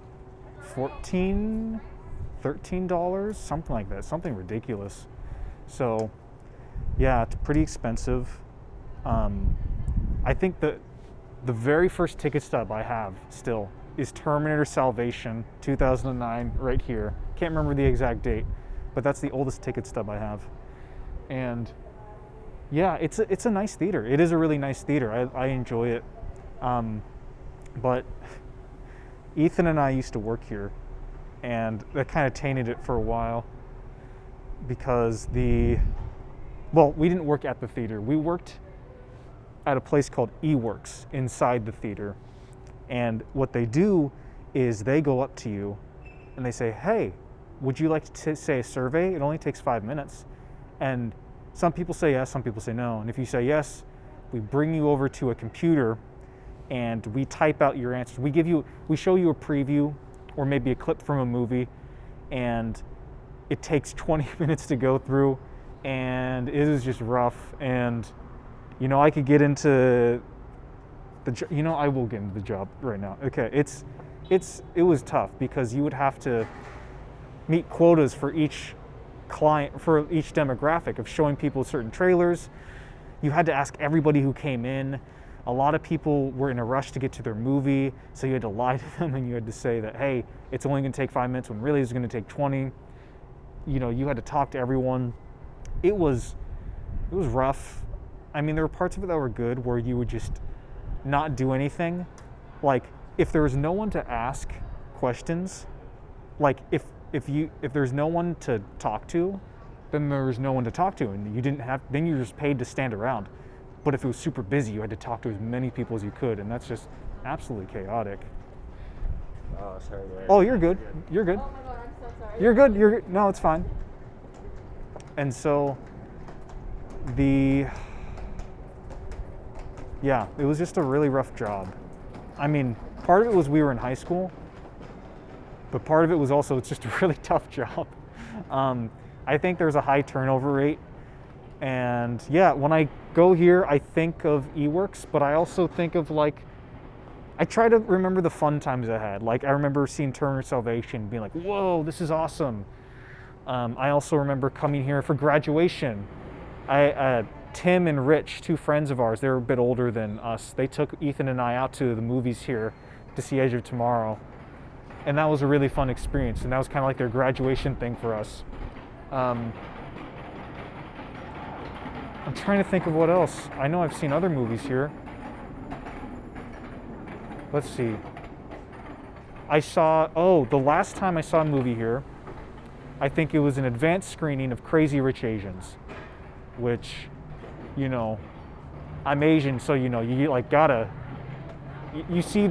$13, something like that, something ridiculous. So yeah, it's pretty expensive. I think the very first ticket stub I have still is Terminator Salvation 2009, right here. Can't remember the exact date, but that's the oldest ticket stub I have. And yeah, it's a nice theater. It is a really nice theater. I enjoy it. But Ethan and I used to work here, and that kind of tainted it for a while, because we didn't work at the theater. We worked at a place called eWorks inside the theater. And what they do is they go up to you and they say, hey, would you like to say a survey? It only takes 5 minutes. And some people say yes, some people say no. And if you say yes, we bring you over to a computer and we type out your answers. We show you a preview or maybe a clip from a movie, and it takes 20 minutes to go through, and it is just rough. And you know, I could get into I will get into the job right now. Okay, it was tough because you would have to meet quotas for each client, for each demographic of showing people certain trailers. You had to ask everybody who came in. A lot of people were in a rush to get to their movie, so you had to lie to them and you had to say that, hey, it's only going to take 5 minutes when really it's going to take 20. You had to talk to everyone. It was rough. I mean, there were parts of it that were good where you would just not do anything. Like, if there was no one to ask questions, like if there's no one to talk to, then there was no one to talk to, and then you were just paid to stand around. But if it was super busy, you had to talk to as many people as you could, and that's just absolutely chaotic. Oh, sorry. Oh, you're good. You're good. Oh my god, I'm so sorry. You're good. No, it's fine. And so it was just a really rough job. I mean, part of it was we were in high school, but part of it was also it's just a really tough job. I think there's a high turnover rate. And yeah, when I go here, I think of eWorks, but I also think of I try to remember the fun times I had. Like, I remember seeing Turner Salvation, being like, whoa, this is awesome. I also remember coming here for graduation. Tim and Rich, two friends of ours, they were a bit older than us. They took Ethan and I out to the movies here to see Edge of Tomorrow. And that was a really fun experience. And that was kind of like their graduation thing for us. I'm trying to think of what else. I know I've seen other movies here. Let's see. The last time I saw a movie here, I think it was an advanced screening of Crazy Rich Asians, which, I'm Asian, so you see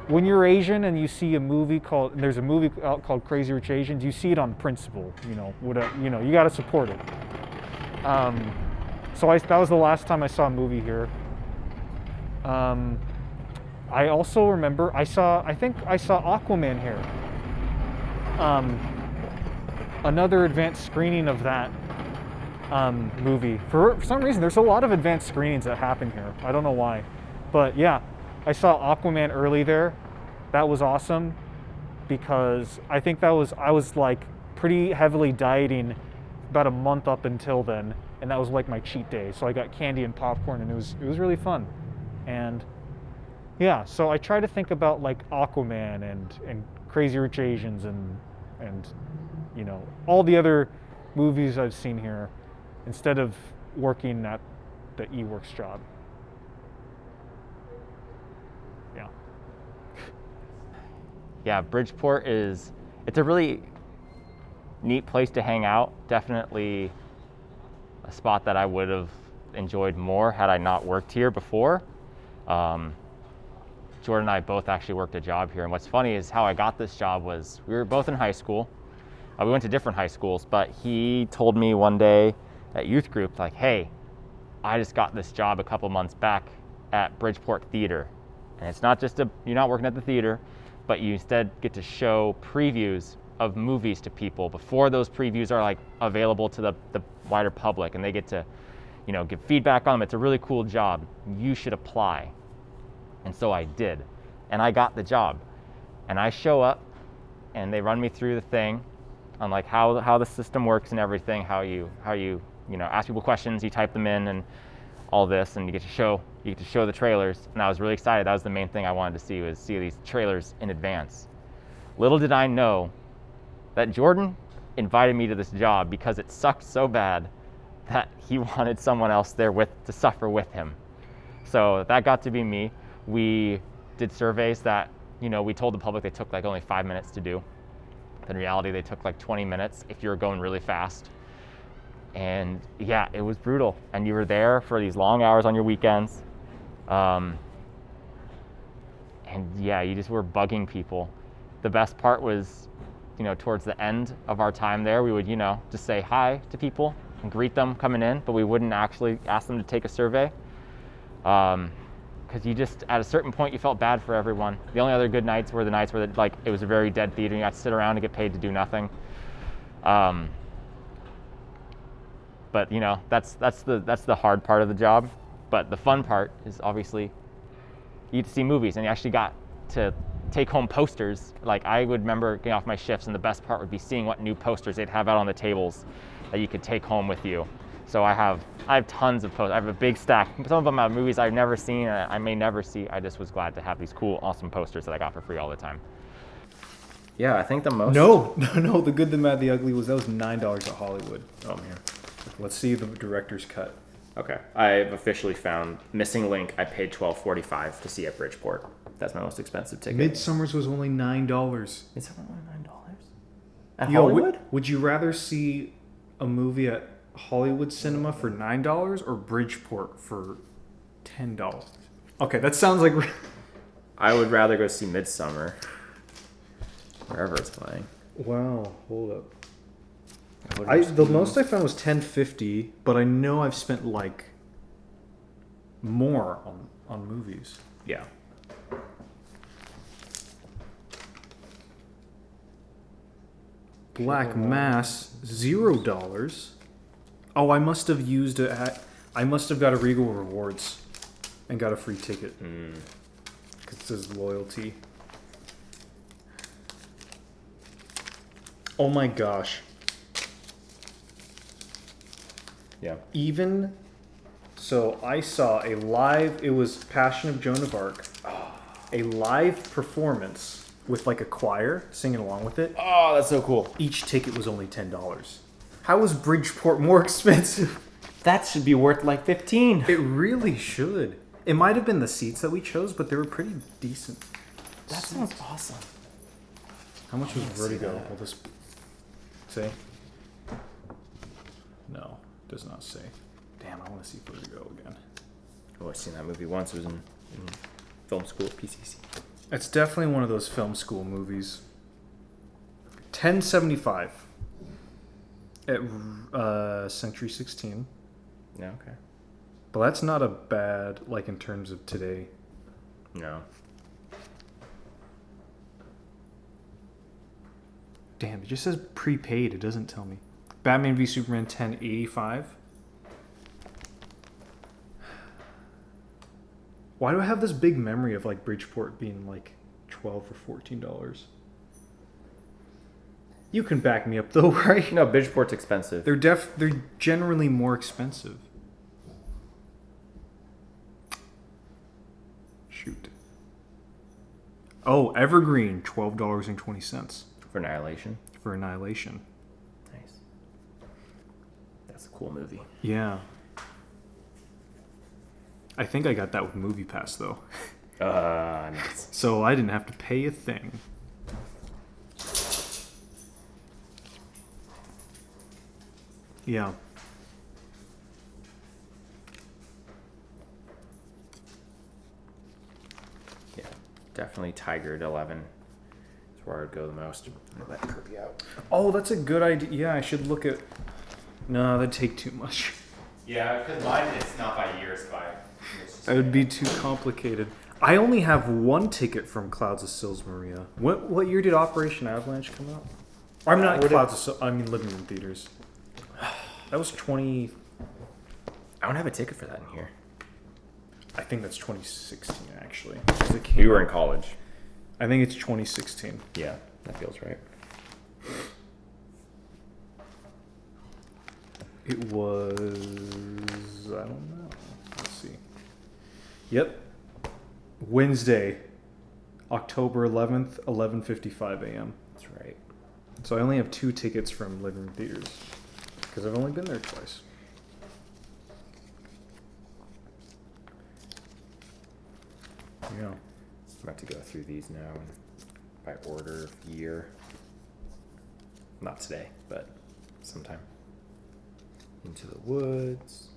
when you're Asian and you see there's a movie out called Crazy Rich Asians, you see it on principle, you got to support it. That was the last time I saw a movie here. I also remember I think I saw Aquaman here. Another advanced screening of that movie. For some reason, there's a lot of advanced screenings that happen here. I don't know why. But yeah, I saw Aquaman early there. That was awesome because I think I was pretty heavily dieting about a month up until then, and that was like my cheat day. So I got candy and popcorn, and it was really fun. And yeah, so I try to think about Aquaman and Crazy Rich Asians and all the other movies I've seen here instead of working at the eWorks job. Yeah. Yeah, Bridgeport it's a really neat place to hang out. Definitely a spot that I would have enjoyed more had I not worked here before. Jordan and I both actually worked a job here, and what's funny is how I got this job was we were both in high school. We went to different high schools, but he told me one day at youth group, hey, I just got this job a couple months back at Bridgeport Theater. And it's not just you're not working at the theater, but you instead get to show previews of movies to people before those previews are available to the wider public, and they get to, give feedback on them. It's a really cool job. You should apply. And so I did, and I got the job. And I show up, and they run me through the thing on how the system works and everything, how you ask people questions, you type them in, and all this, and you get to show the trailers. And I was really excited. That was the main thing I wanted to see, was see these trailers in advance. Little did I know that Jordan invited me to this job because it sucked so bad that he wanted someone else there to suffer with him. So that got to be me. We did surveys that, we told the public they took only 5 minutes to do. In reality, they took 20 minutes if you were going really fast. And yeah, it was brutal. And you were there for these long hours on your weekends. And yeah, you just were bugging people. The best part was, towards the end of our time there, we would, just say hi to people and greet them coming in, but we wouldn't actually ask them to take a survey. Because you just, at a certain point, you felt bad for everyone. The only other good nights were the nights where it was a very dead theater and you got to sit around and get paid to do nothing. But that's the hard part of the job. But the fun part is obviously you get to see movies, and you actually got to take home posters. Like, I would remember getting off my shifts, and the best part would be seeing what new posters they'd have out on the tables that you could take home with you. So I have tons of posters. I have a big stack. Some of them are movies I've never seen, and I may never see. I just was glad to have these cool, awesome posters that I got for free all the time. Yeah, I think the most. No. The Good, the Mad, the Ugly that was $9 at Hollywood. Oh man. Let's see the director's cut. Okay, I've officially found Missing Link. I paid $12.45 to see at Bridgeport. That's my most expensive ticket. Midsummer's was only $9. Is that only $9? At Yo, Hollywood? would you rather see a movie at Hollywood Cinema for $9 or Bridgeport for $10? Okay, that sounds like. I would rather go see Midsummer. Wherever it's playing. Wow, hold up. I The most I found was $10.50, but I know I've spent like more on movies. Yeah. Black Mass, $0. Oh, I must have used I must have got a Regal Rewards and got a free ticket. Because it says loyalty. Oh my gosh. Yeah. Even so, I saw it was Passion of Joan of Arc, a live performance with like a choir singing along with it. Oh, that's so cool. Each ticket was only $10. How was Bridgeport more expensive? That should be worth like 15. It really should. It might have been the seats that we chose, but they were pretty decent. That sounds awesome. How much was see Vertigo? that. Will this say? No, does not say. Damn, I want to see Vertigo again. Oh, I've seen that movie once. It was in film school at PCC. It's definitely one of those film school movies. $10.75 at Century 16. Yeah, okay. But that's not a bad, like, in terms of today. No. Damn, it just says prepaid. It doesn't tell me. Batman v Superman $10.85. Why do I have this big memory of like Bridgeport being like $12 or $14? You can back me up though, right? No, Bridgeport's expensive. They're generally more expensive. Shoot. Oh, Evergreen, $12.20 For Annihilation. for Annihilation. Nice. That's a cool movie. Yeah. I think I got that with MoviePass though. Nice. So I didn't have to pay a thing. Yeah. Yeah, definitely Tiger at 11. That's where I'd go the most. Let Kirby out. Oh, that's a good idea. Yeah, I should look at. No, that'd take too much. Yeah, because mine it's not by years, by. That would be too complicated. I only have one ticket from Clouds of Sils Maria. What year did Operation Avalanche come out? Or, I'm not Clouds of Sils. I mean Living Room Theaters. That was 20. I don't have a ticket for that in here. I think that's 2016 actually. We were in college. I think it's 2016. Yeah, that feels right. It was. I don't know. Let's see. Yep. Wednesday, October 11th, 11:55 a.m. That's right. So I only have 2 tickets from Living Room Theaters because I've only been there twice. Yeah. I'm about to go through these now and by order of year. Not today, but sometime. Into the Woods.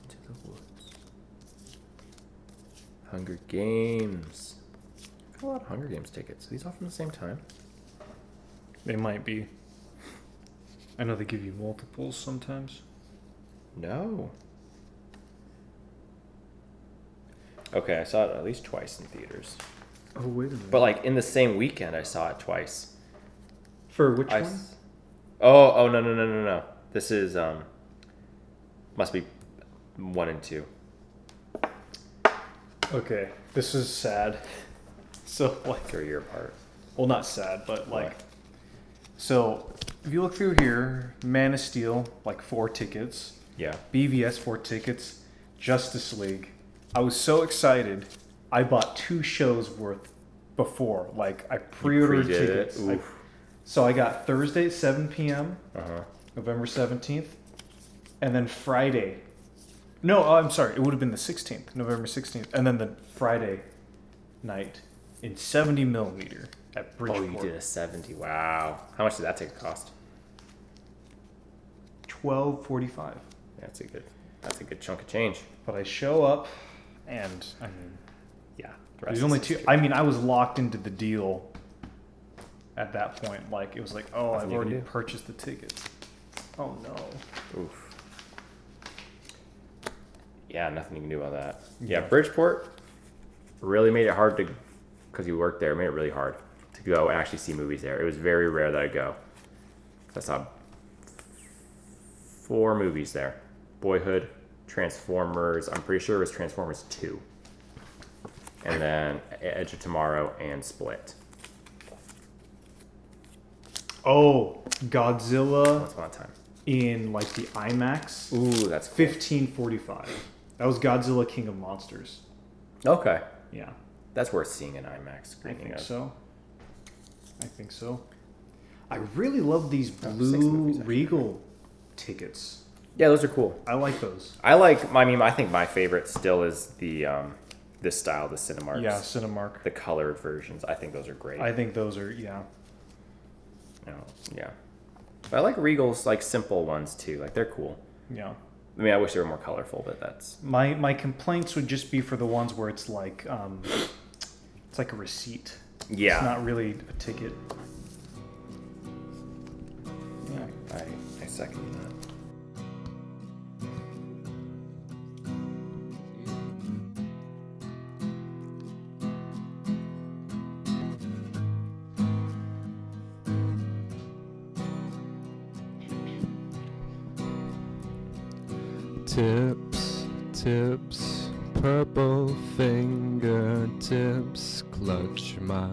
Into the Woods. Hunger Games. I've got a lot of Hunger Games tickets. Are these all from the same time? They might be. I know they give you multiples sometimes. No. Okay, I saw it at least twice in theaters. Oh, wait a minute. But like in the same weekend, I saw it twice. For which one? Oh, no. This is, must be 1 and 2. Okay. This is sad. So like, 3 year apart. well, not sad, but like, What? so if you look through here, Man of Steel, like 4 tickets. Yeah. BVS 4 tickets. Justice League. I was so excited. I bought 2 shows worth before. Like I pre-ordered pre-did it? tickets. Oof. So I got Thursday at 7 p.m. Uh-huh. November 17th, and then Friday. No, I'm sorry. It would have been the 16th, November 16th, and then the Friday night in 70 millimeter at Bridgeport. Oh, you did a 70. Wow. How much did that ticket cost? $12.45. That's a good chunk of change. But I show up, and I mean, Yeah. The rest there's is only 2. history. I mean, I was locked into the deal at that point. Like it was like, oh, Nothing I've you can already do. purchased the tickets. Oh no. Oof. Yeah, nothing you can do about that. Yeah. Yeah, Bridgeport really made it hard to, because you worked there, made it really hard to go and actually see movies there. It was very rare that I'd go. I saw 4 movies there. Boyhood, Transformers, I'm pretty sure it was Transformers 2. And then Edge of Tomorrow and Split. Oh, Godzilla Once upon a time. in like the IMAX. Ooh, that's cool. 1545. That was Godzilla King of Monsters. Okay. Yeah, That's worth seeing in IMAX I screening think of. so. I think so. I really love these 6 blue movies, actually. Regal tickets. Yeah, those are cool. I like those. I think my favorite still is the this style, the Cinemarks. Yeah, Cinemark. The colored versions. I think those are great. I think those are, yeah. Yeah. But I like Regal's like simple ones too. Like they're cool. Yeah. I mean, I wish they were more colorful, but that's My complaints would just be for the ones where it's like a receipt. yeah. It's not really a ticket. Yeah, I second that. Tips, purple fingertips clutch my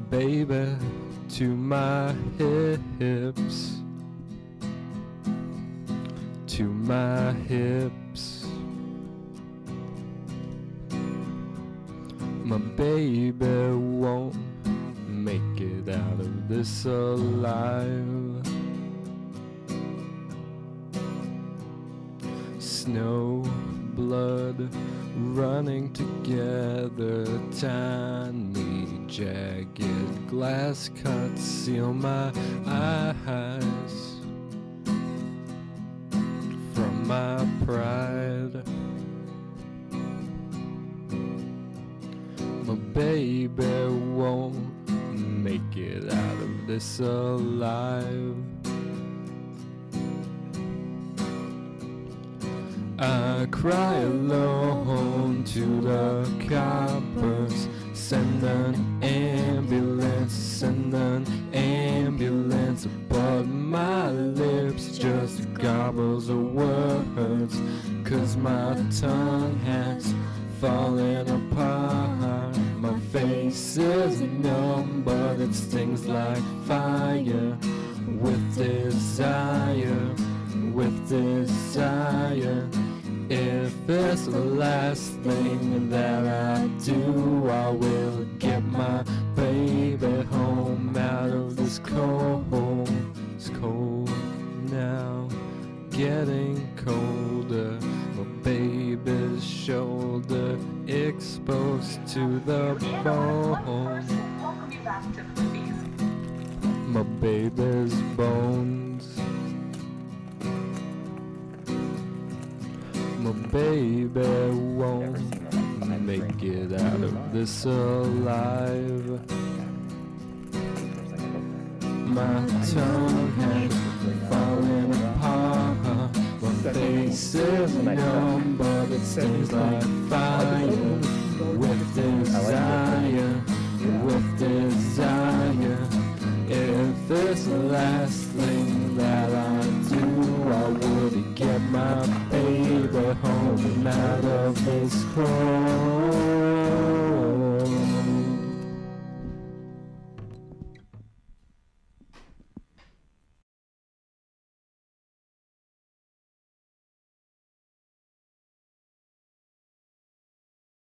baby to my hips, to my hips. My baby won't make it out of this alive. Snow, blood, running together, tiny jagged glass cuts seal my eyes from my pride. My baby won't make it out of this alive. I cry alone to the coppers. Send an ambulance, but my lips just gobbles of words, 'cause my tongue has fallen apart. My face is numb, but it stings like fire with desire, with desire. If it's the last thing that I do, I will get my baby home out of this cold. It's cold now, getting colder. My baby's shoulder exposed to the bone. My baby's bones. My baby won't make it out of this alive. My tongue has fallen apart. My face is numb, but it stings like fire. With desire, with desire. If it's the last thing that I do, I would get my baby home out of this cold.